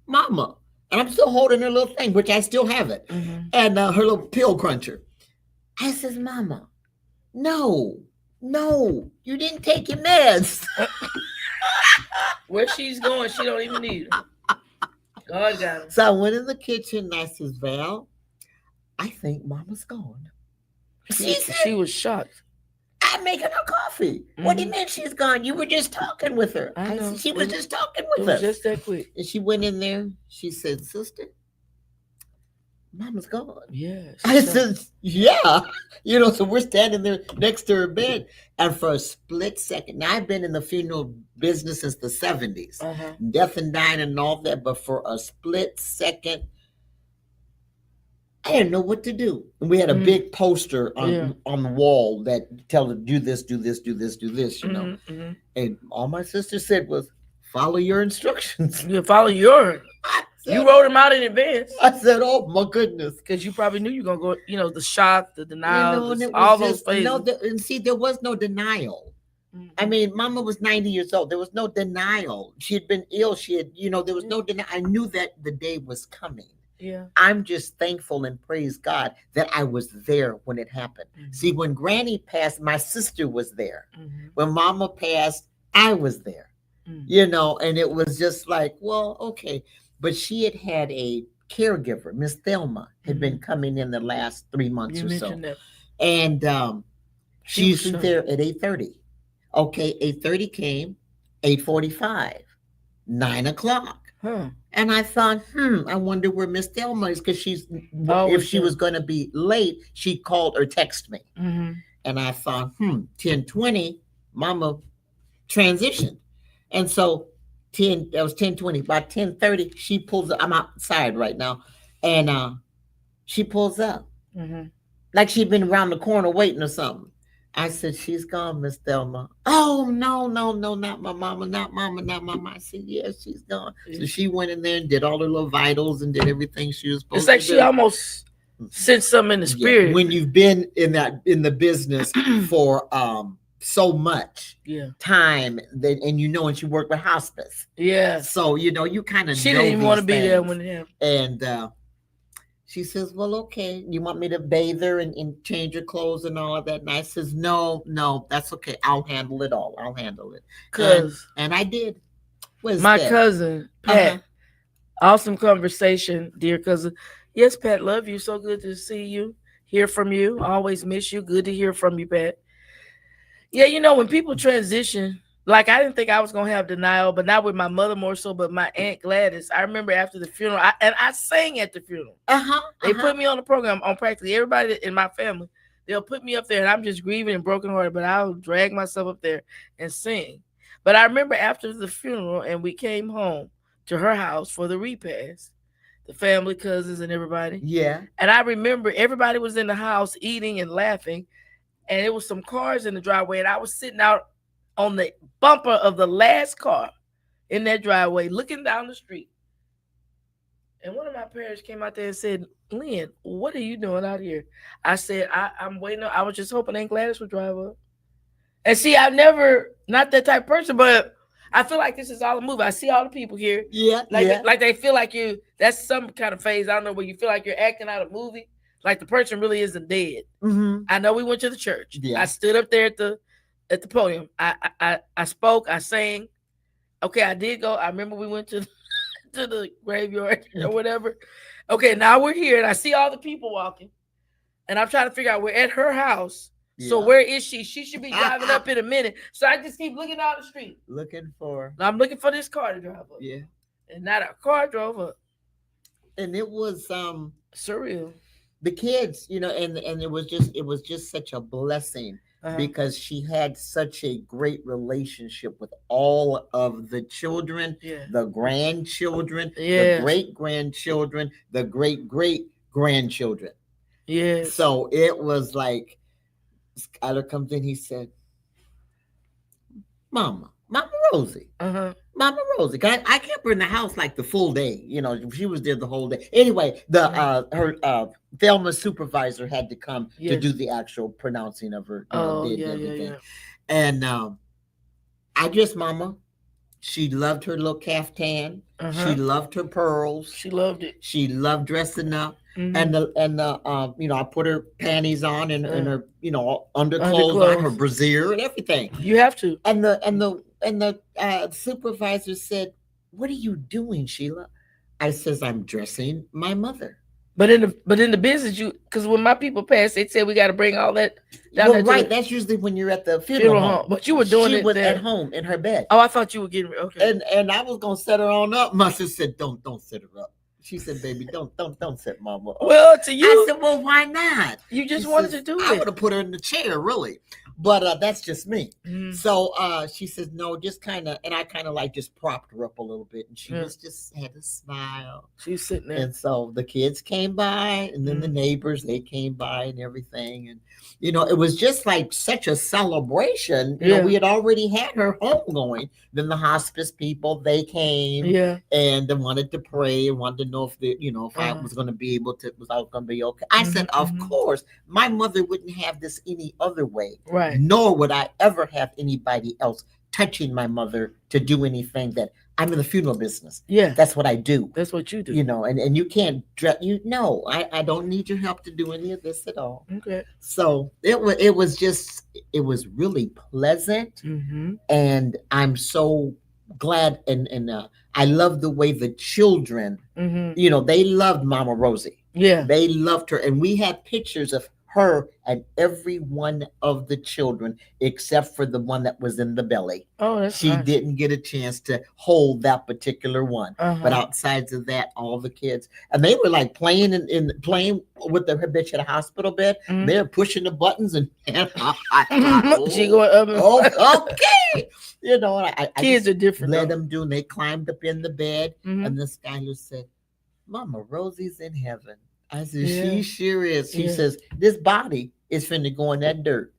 S4: And I'm still holding her little thing, which I still have it. And her little pill cruncher. I says, Mama, no, you didn't take your meds.
S3: Where she's going, she don't even need her. God got her.
S4: So I went in the kitchen and I says, Val, I think Mama's gone.
S3: She was shocked.
S4: I'm making her coffee. What do you mean she's gone? You were just talking with her.
S3: I know.
S4: She was just talking with
S3: us.
S4: It was
S3: just that quick.
S4: And she went in there. She said, Sister, Mama's gone.
S3: Yes.
S4: I said, yeah. So we're standing there next to her bed. And for a split second, now I've been in the funeral business since the 70s. Death and dying and all that. But for a split second, I didn't know what to do. And we had a big poster on the wall that tell her, do this, And all my sister said was, follow your instructions.
S3: You follow your. You wrote them out in advance.
S4: I said, oh, my goodness.
S3: Because you probably knew you were going to go, the shock, the denial, all those phases.
S4: And see, there was no denial. I mean, Mama was 90 years old. There was no denial. She had been ill. There was no denial. I knew that the day was coming.
S3: Yeah.
S4: I'm just thankful and praise God that I was there when it happened. See, when Granny passed, my sister was there. When Mama passed, I was there. And it was just like, well, okay. But she had a caregiver, Miss Thelma, had been coming in the last 3 months or so. That. And she's there at 8:30. Okay, 8:30 came, 8:45, 9 o'clock. And I thought, I wonder where Miss Thelma is, because if she was going to be late, she called or texted me. And I thought, 10:20, Mama transitioned. And so that was 10:20. By 10:30, she pulls up. I'm outside right now. And she pulls up. Like she'd been around the corner waiting or something. I said, she's gone, Miss Thelma. Oh, no, not my mama, not mama. I said, yes, she's gone. So she went in there and did all her little vitals and did everything she was supposed to do.
S3: It's like she almost sensed something in the spirit.
S4: Yeah. When you've been in the business for so much time, and she worked with hospice.
S3: Yeah.
S4: So, you kind of
S3: she didn't even want to be there when it happened.
S4: And she says, well, okay, you want me to bathe her and change her clothes and all of that? And I says, no, that's okay. I'll handle it all. I'll handle it. And I did.
S3: My cousin, Pat, awesome conversation, dear cousin. Yes, Pat, love you. So good to see you, hear from you. Always miss you. Good to hear from you, Pat. Yeah, you know, when people transition, like I didn't think I was gonna have denial, but not with my mother more so, but my Aunt Gladys. I remember after the funeral, I sang at the funeral. They put me on the program on practically everybody in my family. They'll put me up there, and I'm just grieving and brokenhearted, but I'll drag myself up there and sing. But I remember after the funeral, and we came home to her house for the repast, the family, cousins, and everybody.
S4: Yeah.
S3: And I remember everybody was in the house eating and laughing, and it was some cars in the driveway, and I was sitting out on the bumper of the last car in that driveway looking down the street. And one of my parents came out there and said, Lynn, what are you doing out here? I said, I'm waiting. I was just hoping Aunt Gladys would drive up. And see, I've never, not that type of person, but I feel like this is all a movie. I see all the people here.
S4: Yeah.
S3: Like they feel like that's some kind of phase. I don't know, where you feel like you're acting out a movie. Like the person really isn't dead.
S4: Mm-hmm.
S3: I know we went to the church.
S4: Yeah.
S3: I stood up there at the podium. I spoke. I sang. Okay, I did go. I remember we went to the graveyard or whatever. Okay, now we're here, and I see all the people walking, and I'm trying to figure out we're at her house. Yeah. So where is she? She should be driving up in a minute. So I just keep looking down the street, I'm looking for this car to drive up.
S4: Yeah,
S3: and not a car drove up,
S4: and it was
S3: surreal.
S4: The kids, you know, and it was just such a blessing. Because she had such a great relationship with all of the children, the grandchildren, the great-grandchildren, the great-great-grandchildren.
S3: Yes.
S4: So it was like, Skylar comes in, he said, Mama Rosie. Mama Rosie. I kept her in the house like the full day. You know, she was there the whole day. Anyway, her Thelma's supervisor had to come to do the actual pronouncing of her. Everything. And Mama, she loved her little caftan. She loved her pearls.
S3: She loved it.
S4: She loved dressing up. And I put her panties on and her, underclothes on, her brassiere and everything.
S3: You have to.
S4: And the supervisor said, "What are you doing, Sheila?" I says, "I'm dressing my mother."
S3: But in the business, because when my people pass, they said we got to bring all that.
S4: That's usually when you're at the funeral home.
S3: But you were doing
S4: it at home in her bed.
S3: Oh, I thought you were getting okay.
S4: And I was gonna set her on up. My sister said, "Don't set her up." She said, "Baby, don't set Mama up."
S3: Well, to you,
S4: I said, "Well, why not?"
S3: You just wanted to do it.
S4: I would have put her in the chair, really. But that's just me. So she says, "No, just kind of," and I kind of like just propped her up a little bit, and she was just had a smile.
S3: She's sitting there,
S4: and so the kids came by, and then the neighbors, they came by and everything, and it was just like such a celebration. You know, we had already had her home going. Then the hospice people, they came, and they wanted to pray and wanted to know if I was going to be able to, was I going to be okay. I said, of course, my mother wouldn't have this any other way,
S3: right?
S4: Nor would I ever have anybody else touching my mother to do anything that I'm in the funeral business.
S3: Yeah.
S4: That's what I do.
S3: That's what you do.
S4: And you can't, I don't need your help to do any of this at all.
S3: Okay.
S4: So it was really pleasant. And I'm so glad. And I love the way the children, they loved Mama Rosie.
S3: Yeah.
S4: They loved her. And we had pictures of her and every one of the children except for the one that was in the belly.
S3: Oh, that's
S4: she
S3: nice.
S4: Didn't get a chance to hold that particular one. But outside of that, all the kids, and they were like playing playing with her bitch at a hospital bed. They're pushing the buttons and
S3: she going up.
S4: Okay.
S3: Kids are different.
S4: Let them do. And they climbed up in the bed, and the Skylar said, "Mama Rosie's in heaven." I said, "She sure is." He says, "This body is finna go in that dirt."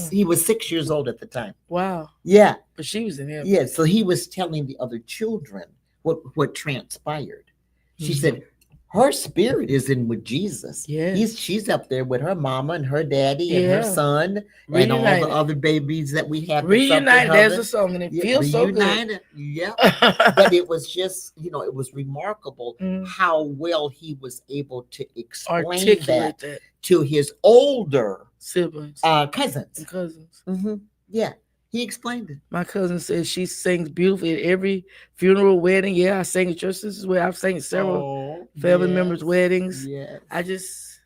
S4: He was 6 years old at the time.
S3: Wow.
S4: Yeah.
S3: But she was in heaven.
S4: Yeah. So he was telling the other children what transpired. She said, her spirit is in with Jesus.
S3: Yeah.
S4: She's up there with her mama and her daddy and her son and all the other babies that we have.
S3: Reunited. There's a song and it feels so good.
S4: Yeah. But it was just, it was remarkable how well he was able to explain that to his older
S3: siblings,
S4: cousins. Yeah. He explained it.
S3: My cousin says she sings beautifully at every funeral, wedding. Yeah, I sang at your sister's wedding. I've sang at several family members' weddings.
S4: Yes.
S3: I just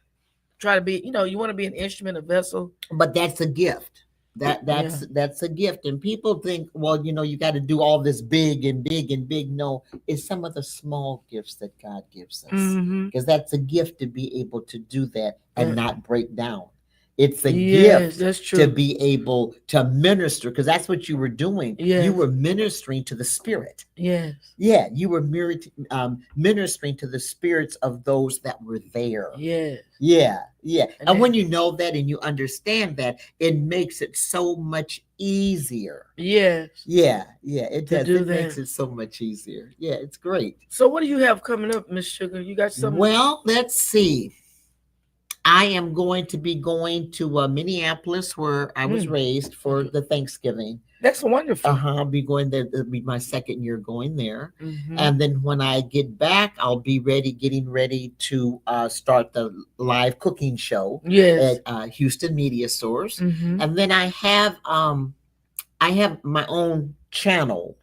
S3: try to be, you want to be an instrument, a vessel.
S4: But that's a gift. That's a gift. And people think, well, you got to do all this big and big and big. No, it's some of the small gifts that God gives us, because that's a gift to be able to do that and not break down. It's a gift to be able to minister, because that's what you were doing. You were ministering to the spirit.
S3: Yes.
S4: Yeah, you were ministering to the spirits of those that were there.
S3: Yes.
S4: Yeah. And when you know that and you understand that, it makes it so much easier.
S3: Yes.
S4: Yeah, it does. It makes it so much easier. Yeah, it's great.
S3: So what do you have coming up, Miss Sugar? You got something?
S4: Well, let's see. I am going to be going to Minneapolis, where I was raised, for the Thanksgiving.
S3: That's wonderful.
S4: I'll be going there. It'll be my second year going there. And then when I get back, I'll be getting ready to start the live cooking show at Houston Media Source. And then I have my own channel,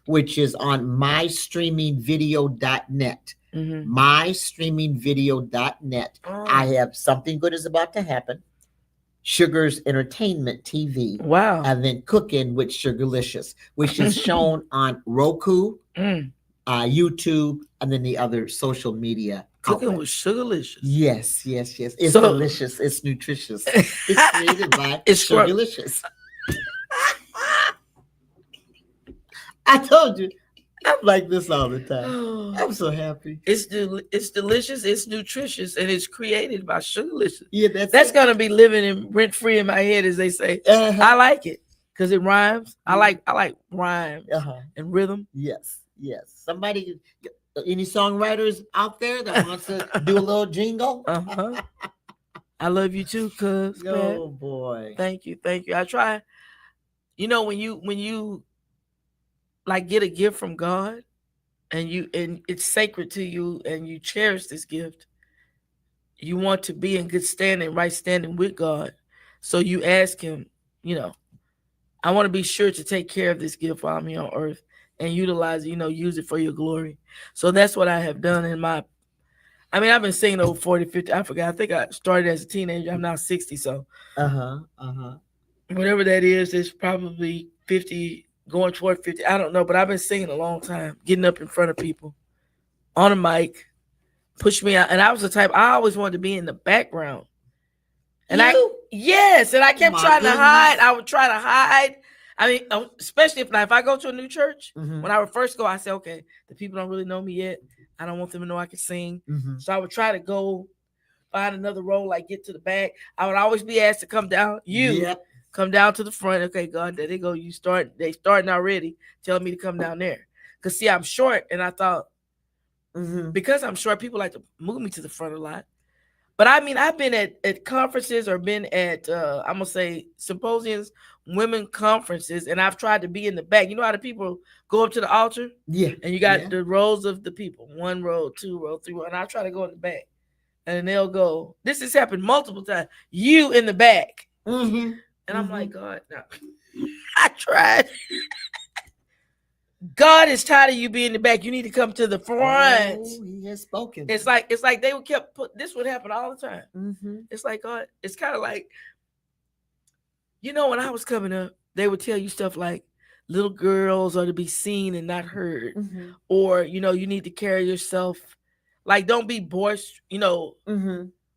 S4: which is on mystreamingvideo.net. mystreamingvideo.net. I have Something Good Is About to Happen, Sugar's Entertainment TV.
S3: Wow.
S4: And then Cooking with Sugarlicious, which is shown on Roku, YouTube, and then the other social media.
S3: Cooking with Sugarlicious.
S4: Yes. It's delicious. It's nutritious. It's created by Sugarlicious. I told you, I'm like this all the time. I'm so happy.
S3: It's delicious, it's nutritious, and it's created by Sugarlicious.
S4: Yeah,
S3: that's gonna be living in rent free in my head, as they say. I like it because it rhymes. I like rhyme and rhythm.
S4: Yes. Somebody, any songwriters out there that wants to do a little jingle?
S3: I love you too, cuz.
S4: Oh boy.
S3: Thank you. I try. When you like get a gift from God, and it's sacred to you, and you cherish this gift, you want to be in good standing, right standing with God. So you ask him, I want to be sure to take care of this gift while I'm here on earth and utilize it, use it for your glory. So that's what I have done I've been singing over 40, 50, I forgot. I think I started as a teenager. I'm now 60, so. Whatever that is, it's probably 50, going toward 50. I don't know, but I've been singing a long time, getting up in front of people on a mic, push me out. And I was the type, I always wanted to be in the background. And I kept trying to hide. I would try to hide. Especially if I go to a new church, when I would first go, I say, okay, the people don't really know me yet. I don't want them to know I can sing. So I would try to go find another role, like get to the back. I would always be asked to come down. Come down to the front. Okay, God, there they go. They starting already telling me to come down there. Because, see, I'm short, and I thought, because I'm short, people like to move me to the front a lot. But, I've been at conferences, or been at, I'm going to say, symposiums, women conferences, and I've tried to be in the back. You know how the people go up to the altar?
S4: Yeah.
S3: And you got the rows of the people, 1 row, 2 row, 3 row, and I try to go in the back. And they'll go, this has happened multiple times, you in the back. And I'm like, God, no. I tried. God is tired of you being in the back. You need to come to the front.
S4: Oh, he has spoken.
S3: It's like they would this would happen all the time. It's like, God, it's kind of like, when I was coming up, they would tell you stuff like, little girls are to be seen and not heard. Or, you need to carry yourself. Like, don't be boisterous,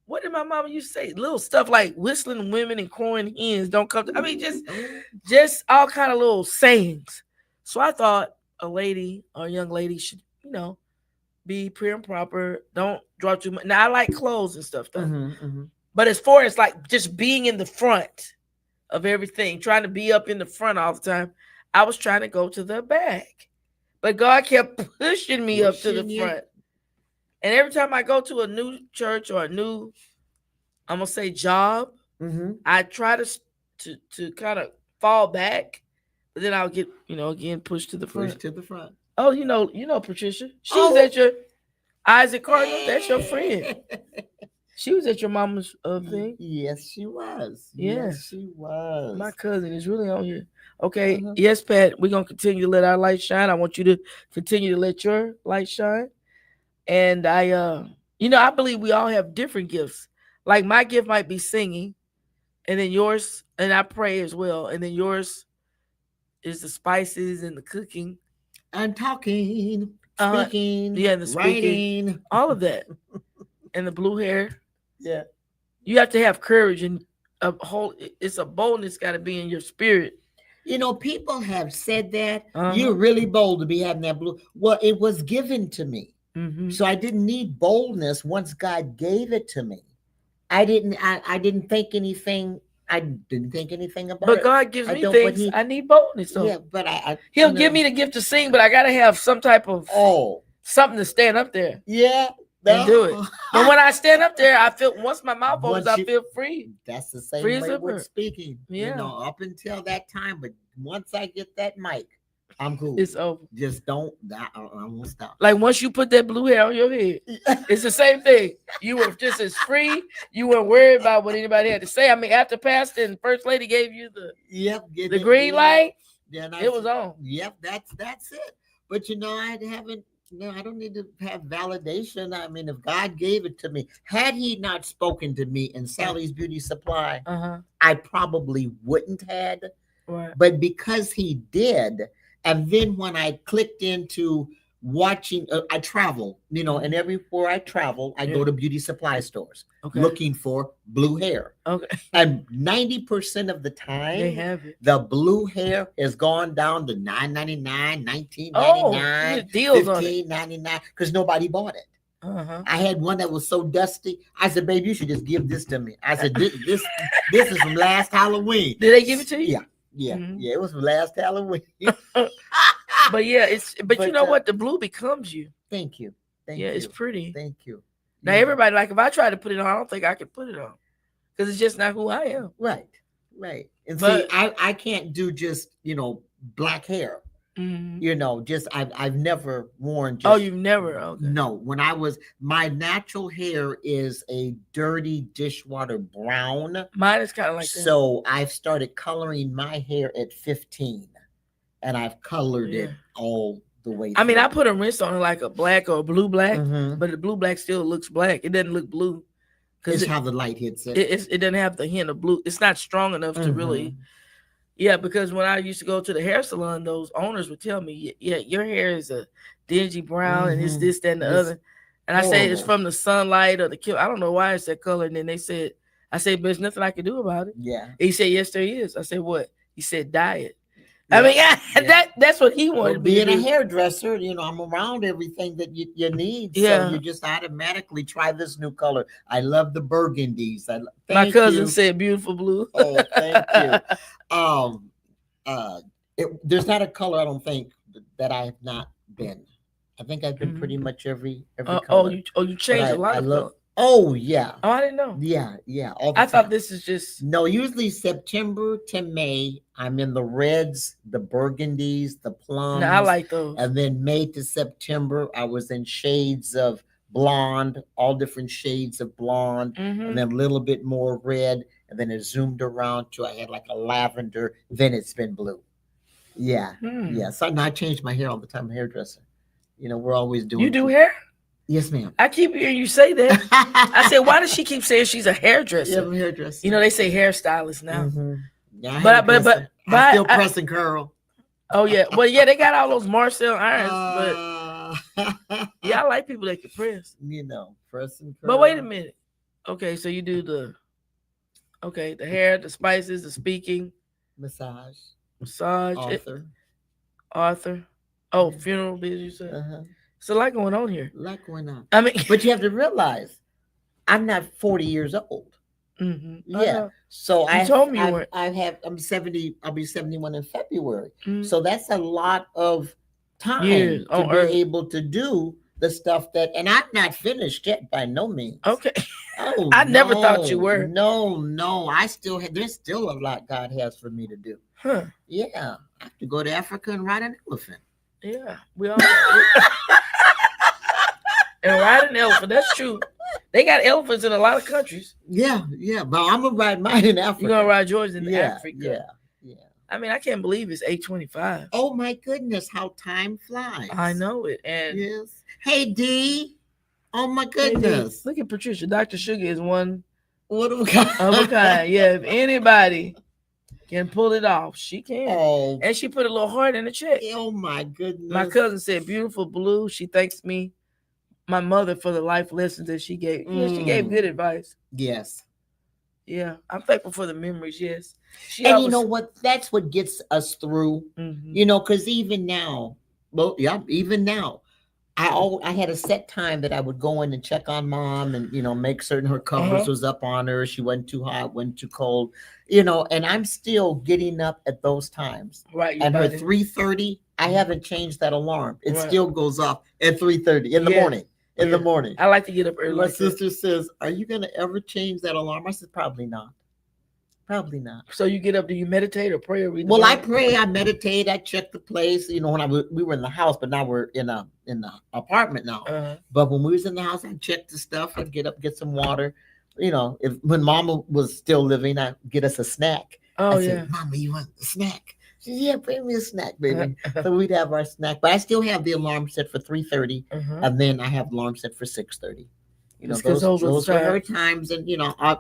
S3: What did my mama used to say? Little stuff like whistling women and crowing hens don't come to. Just all kind of little sayings. So I thought a lady or a young lady should, be prim and proper. Don't draw too much. Now I like clothes and stuff though. But as far as like just being in the front of everything, trying to be up in the front all the time, I was trying to go to the back. But God kept pushing me up to the front. And every time I go to a new church or a new, I'm going to say job, I try to kind of fall back, but then I'll get, again, pushed to the front.
S4: Pushed to the front.
S3: Oh, you know Patricia. She was at your Isaac Cardinal. That's your friend. She was at your mama's thing.
S4: Yes, she was.
S3: Yeah.
S4: Yes, she was.
S3: My cousin is really on here. Okay. Yes, Pat, we're going to continue to let our light shine. I want you to continue to let your light shine. And I believe we all have different gifts. Like my gift might be singing. And then yours, and I pray as well. And then yours is the spices and the cooking.
S4: I'm talking, speaking,
S3: yeah, the
S4: writing,
S3: speaking, all of that. And the blue hair.
S4: Yeah.
S3: You have to have courage and it's a boldness got to be in your spirit.
S4: You know, people have said that you're really bold to be having that blue. Well, it was given to me. Mm-hmm. So I didn't need boldness once God gave it to me. I didn't think anything. I didn't think anything about it.
S3: But God gives me things. I need boldness. So.
S4: Yeah, but
S3: He'll give me the gift to sing, but I got to have some type of something to stand up there.
S4: Yeah.
S3: And do it. But when I stand up there, I feel once my mouth opens, I feel free.
S4: That's the same way with speaking. Yeah. You know, up until that time, but once I get that mic, I'm cool.
S3: It's over.
S4: Just don't. I won't stop.
S3: Like once you put that blue hair on your head, it's the same thing. You were just as free. You weren't worried about what anybody had to say. I mean, after Pastor and First Lady gave you the green light, it was on.
S4: Yep, that's it. But you know, I don't need to have validation. I mean, if God gave it to me, had He not spoken to me in Sally's Beauty Supply, I probably wouldn't had. Right. But because He did, and then when I clicked into watching, I travel, you know, and everywhere I travel, I go to beauty supply stores looking for blue hair. Okay. And 90% of the time,
S3: they have it.
S4: The blue hair has gone down to $9.99, $19.99, $15.99 because nobody bought it. I had one that was so dusty. I said, "Babe, you should just give this to me." I said, "This is from last Halloween."
S3: Did they give it to you?
S4: Yeah. Yeah, yeah, it was last Halloween.
S3: But yeah, but you know what? The blue becomes you.
S4: Thank you. Thank you.
S3: It's pretty.
S4: Thank you.
S3: Now everybody, like, if I try to put it on, I don't think I can put it on because it's just not who I am.
S4: Right. And see, I can't do just, you know, black hair. Mm-hmm. You know, just I've never worn.
S3: You've never? Okay.
S4: No, my natural hair is a dirty dishwater brown.
S3: Mine is kind of like that.
S4: So I've started coloring my hair at 15, and I've colored it all the way through.
S3: I mean, I put a rinse on it like a black or a blue black, but the blue black still looks black. It doesn't look blue
S4: because how the light hits it.
S3: It doesn't have the hint of blue. It's not strong enough to really. Yeah, because when I used to go to the hair salon, those owners would tell me, "Yeah, your hair is a dingy brown, and it's this, that, and the other." And I say it's from the sunlight or the kill. I don't know why it's that color. And then I said, "But there's nothing I can do about it."
S4: Yeah.
S3: He said, "Yes, there is." I said, "What?" He said, "Diet." Yeah. I mean, that's what he wanted.
S4: Being a hairdresser, you know, I'm around everything that you need. Yeah. So you just automatically try this new color. I love the burgundies.
S3: My cousin said beautiful blue.
S4: Oh, thank you. There's not a color I don't think that I have not been. I think I've been pretty much every color.
S3: You changed a lot of color.
S4: Oh, yeah.
S3: Oh, I didn't know.
S4: Yeah.
S3: I thought this is just...
S4: No, usually September to May, I'm in the reds, the burgundies, the plums.
S3: No, I like those.
S4: And then May to September, I was in shades of blonde, all different shades of blonde, and then a little bit more red. And then it zoomed around to I had like a lavender. Then it's been blue. Yeah. Yeah. So now I change my hair all the time. I'm a hairdresser. You know, we're always doing...
S3: You do hair?
S4: Yes, ma'am.
S3: I keep hearing you say that. I said, why does she keep saying she's a hairdresser?
S4: Yeah, I'm a hairdresser.
S3: You know, they say hairstylist now.
S4: Yeah, but I still press and curl.
S3: Oh, yeah. Well, yeah, they got all those Marcel irons, but yeah, I like people that can press.
S4: You know, press and curl.
S3: But wait a minute. Okay, so you do the hair, the spices, the speaking.
S4: Massage.
S3: Author. Oh, funeral business, you said? It's a lot going on here.
S4: A lot going on.
S3: I mean,
S4: but you have to realize, I'm not 40 years old. Yeah. So I'm 70. I'll be 71 in February. So that's a lot of time to be able to do the stuff that, and I'm not finished yet by no means.
S3: Okay. Oh, I never thought you were.
S4: No. There's still a lot God has for me to do. Huh. Yeah. I have to go to Africa and ride an elephant.
S3: Yeah. We all. And ride an elephant. That's true. They got elephants in a lot of countries.
S4: Yeah. But I'm gonna ride mine in Africa.
S3: You're gonna ride yours in Africa.
S4: Yeah.
S3: I mean, I can't believe it's 8:25.
S4: Oh my goodness, how time flies.
S3: I know it. And
S4: yes. Hey D. Oh my goodness.
S3: Hey, look at Patricia. Dr. Sugar is one
S4: What of a kind?
S3: Of a kind. Yeah, if anybody can pull it off, she can.
S4: Oh,
S3: and she put a little heart in the check.
S4: oh my goodness.
S3: My cousin said, "Beautiful blue." She thanks me, my mother, for the life lessons that she gave. Yeah, she gave good advice.
S4: Yes.
S3: Yeah, I'm thankful for the memories. Yes.
S4: And you know what? That's what gets us through. You know, because even now, well, yeah, even now, I had a set time that I would go in and check on mom and, you know, make certain her covers was up on her. She wasn't too hot, wasn't too cold, you know, and I'm still getting up at those times.
S3: Right.
S4: And her 3:30, I haven't changed that alarm. It still goes off at 3:30 in the morning. In the morning.
S3: I like to get up early.
S4: My sister says, "Are you going to ever change that alarm?" I said, "Probably not. Probably not."
S3: So you get up, do you meditate or pray or read?
S4: Well, I pray, I meditate, I check the place. You know, when we were in the house, but now we're in the apartment now. But when we was in the house, I checked the stuff. I'd get up, get some water. You know, when Mama was still living, I'd get us a snack. I said, "Mama, you want a snack?" She said, "Yeah, bring me a snack, baby." So we'd have our snack. But I still have the alarm set for 3:30, and then I have alarm set for 6:30. You know, those were her times, and you know, I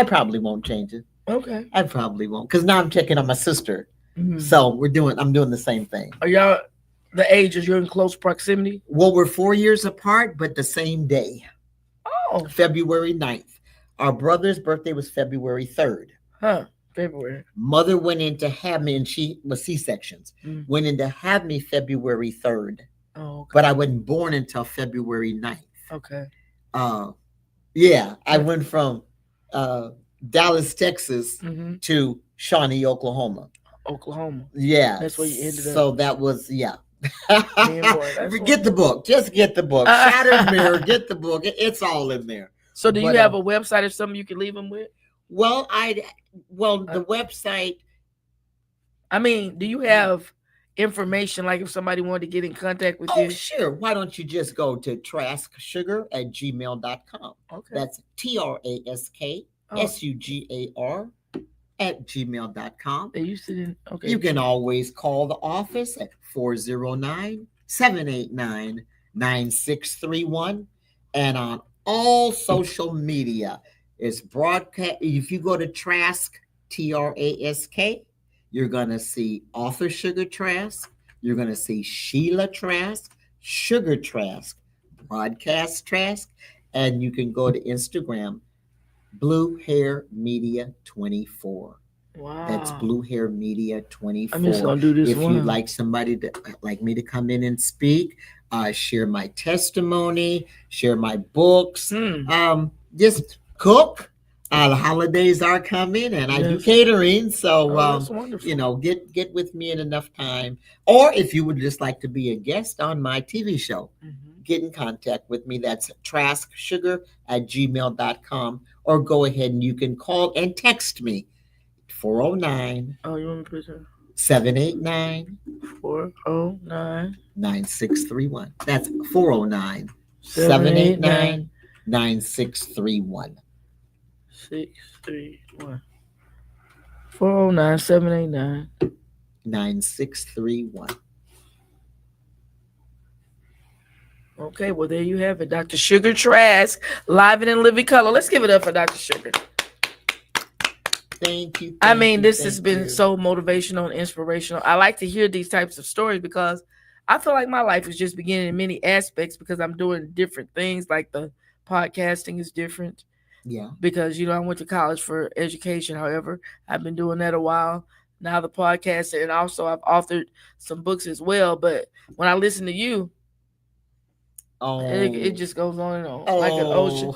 S4: probably won't change it.
S3: Okay.
S4: I probably won't, because now I'm checking on my sister. So I'm doing the same thing.
S3: Are y'all the ages? You're in close proximity?
S4: Well, we're 4 years apart, but the same day.
S3: Oh.
S4: February 9th. Our brother's birthday was February 3rd.
S3: Huh. February.
S4: Mother went in to have me, and she was C-sections. Went in to have me February 3rd.
S3: Oh, okay.
S4: But I wasn't born until February 9th.
S3: Okay.
S4: Yeah, I went from Dallas, Texas to Shawnee, Oklahoma. Yeah.
S3: That's where you ended up.
S4: So that was, yeah. Get the book. Just get the book. Shattered Mirror, get the book. It's all in there.
S3: So do you have a website or something you can leave them with?
S4: Well, the website.
S3: I mean, do you have information like if somebody wanted to get in contact with you?
S4: Oh, sure. Why don't you just go to trasksugar@gmail.com.
S3: Okay.
S4: That's TRASKSUGAR@gmail.com.
S3: Okay.
S4: You can always call the office at 409-789-9631. And on all social media, it's broadcast. If you go to Trask, TRASK, you're going to see Author Sugar Trask. You're going to see Sheila Trask, Sugar Trask, Broadcast Trask. And you can go to Instagram, Blue Hair Media 24.
S3: Wow.
S4: That's Blue Hair Media 24.
S3: I'm just gonna do this.
S4: If you'd like somebody like me to come in and speak, share my testimony, share my books, just cook. The holidays are coming, and I do catering, so you know, get with me in enough time. Or if you would just like to be a guest on my TV show, get in contact with me. That's trasksugar@gmail.com, or go ahead and you can call and text me 409.
S3: Oh, you want me to put that?
S4: 789
S3: 409
S4: 9631. That's 409 789 9631.
S3: 631 409 789
S4: 9631.
S3: Okay, well, there you have it. Dr. Sugar Trask, live and in living color. Let's give it up for Dr. Sugar.
S4: Thank you.
S3: I mean, this has been so motivational and inspirational. I like to hear these types of stories because I feel like my life is just beginning in many aspects because I'm doing different things. Like the podcasting is different.
S4: Yeah.
S3: Because, you know, I went to college for education. However, I've been doing that a while. Now the podcast, and also I've authored some books as well. But when I listen to you, it just goes on and on like an ocean.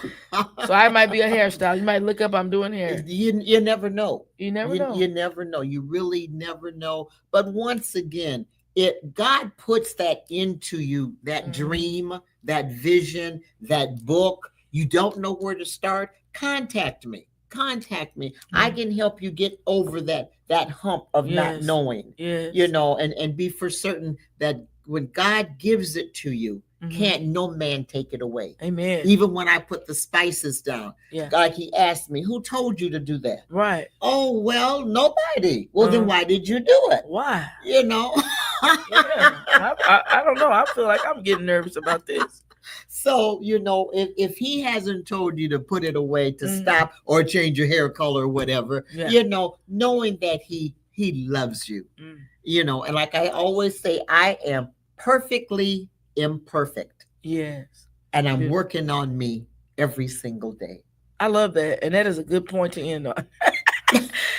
S3: So I might be a hairstyle. You might look up, I'm doing hair.
S4: You never know.
S3: You never know.
S4: You never know. You really never know. But once again, God puts that into you, that dream, that vision, that book. You don't know where to start. Contact me. I can help you get over that hump of not knowing. You know, and be for certain that when God gives it to you, can't no man take it away.
S3: Amen.
S4: Even when I put the spices down, like he asked me, who told you to do that?
S3: Right.
S4: Oh, well, nobody. Well, then why did you do it?
S3: Why?
S4: You know?
S3: I don't know. I feel like I'm getting nervous about this.
S4: So, if he hasn't told you to put it away, to stop or change your hair color or whatever, knowing that he loves you, and like I always say, I am perfectly imperfect.
S3: Yes.
S4: And I'm working on me every single day.
S3: I love that. And that is a good point to end on.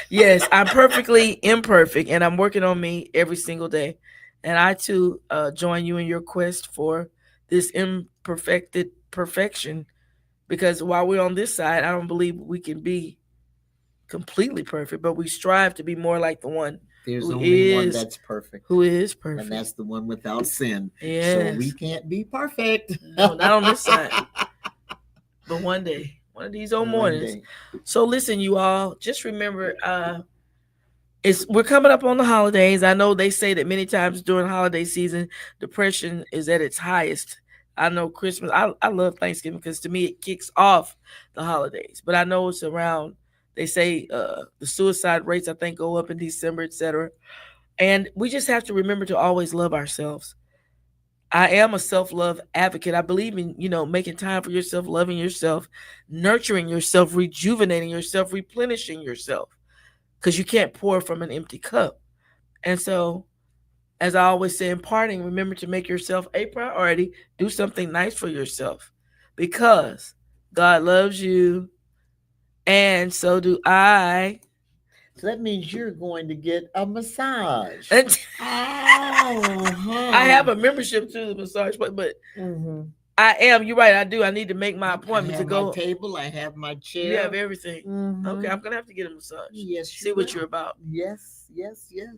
S3: Yes, I'm perfectly imperfect and I'm working on me every single day. And I too join you in your quest for this imperfected perfection, because while we're on this side, I don't believe we can be completely perfect, but we strive to be more like the one.
S4: There's only one that's perfect.
S3: Who is perfect.
S4: And that's the one without sin.
S3: Yes.
S4: So we can't be perfect.
S3: No, not on this side. But one day, one of these old mornings. So listen, you all, just remember, we're coming up on the holidays. I know they say that many times during holiday season, depression is at its highest. I know Christmas. I love Thanksgiving because to me it kicks off the holidays. But I know it's around. They say the suicide rates, I think, go up in December, etc. And we just have to remember to always love ourselves. I am a self-love advocate. I believe in, making time for yourself, loving yourself, nurturing yourself, rejuvenating yourself, replenishing yourself, because you can't pour from an empty cup. And so, as I always say in parting, remember to make yourself a priority. Do something nice for yourself, because God loves you, and so do I.
S4: So that means you're going to get a massage.
S3: I have a membership to the massage, but I am. You're right. I do. I need to make my appointment to go.
S4: My table. I have my chair.
S3: You have everything. Okay, I'm gonna have to get a massage.
S4: Yes.
S3: See what you're about.
S4: Yes.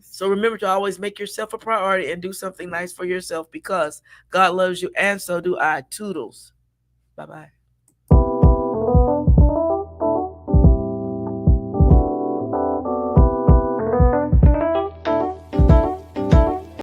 S3: So remember to always make yourself a priority and do something nice for yourself, because God loves you, and so do I. Toodles. Bye-bye.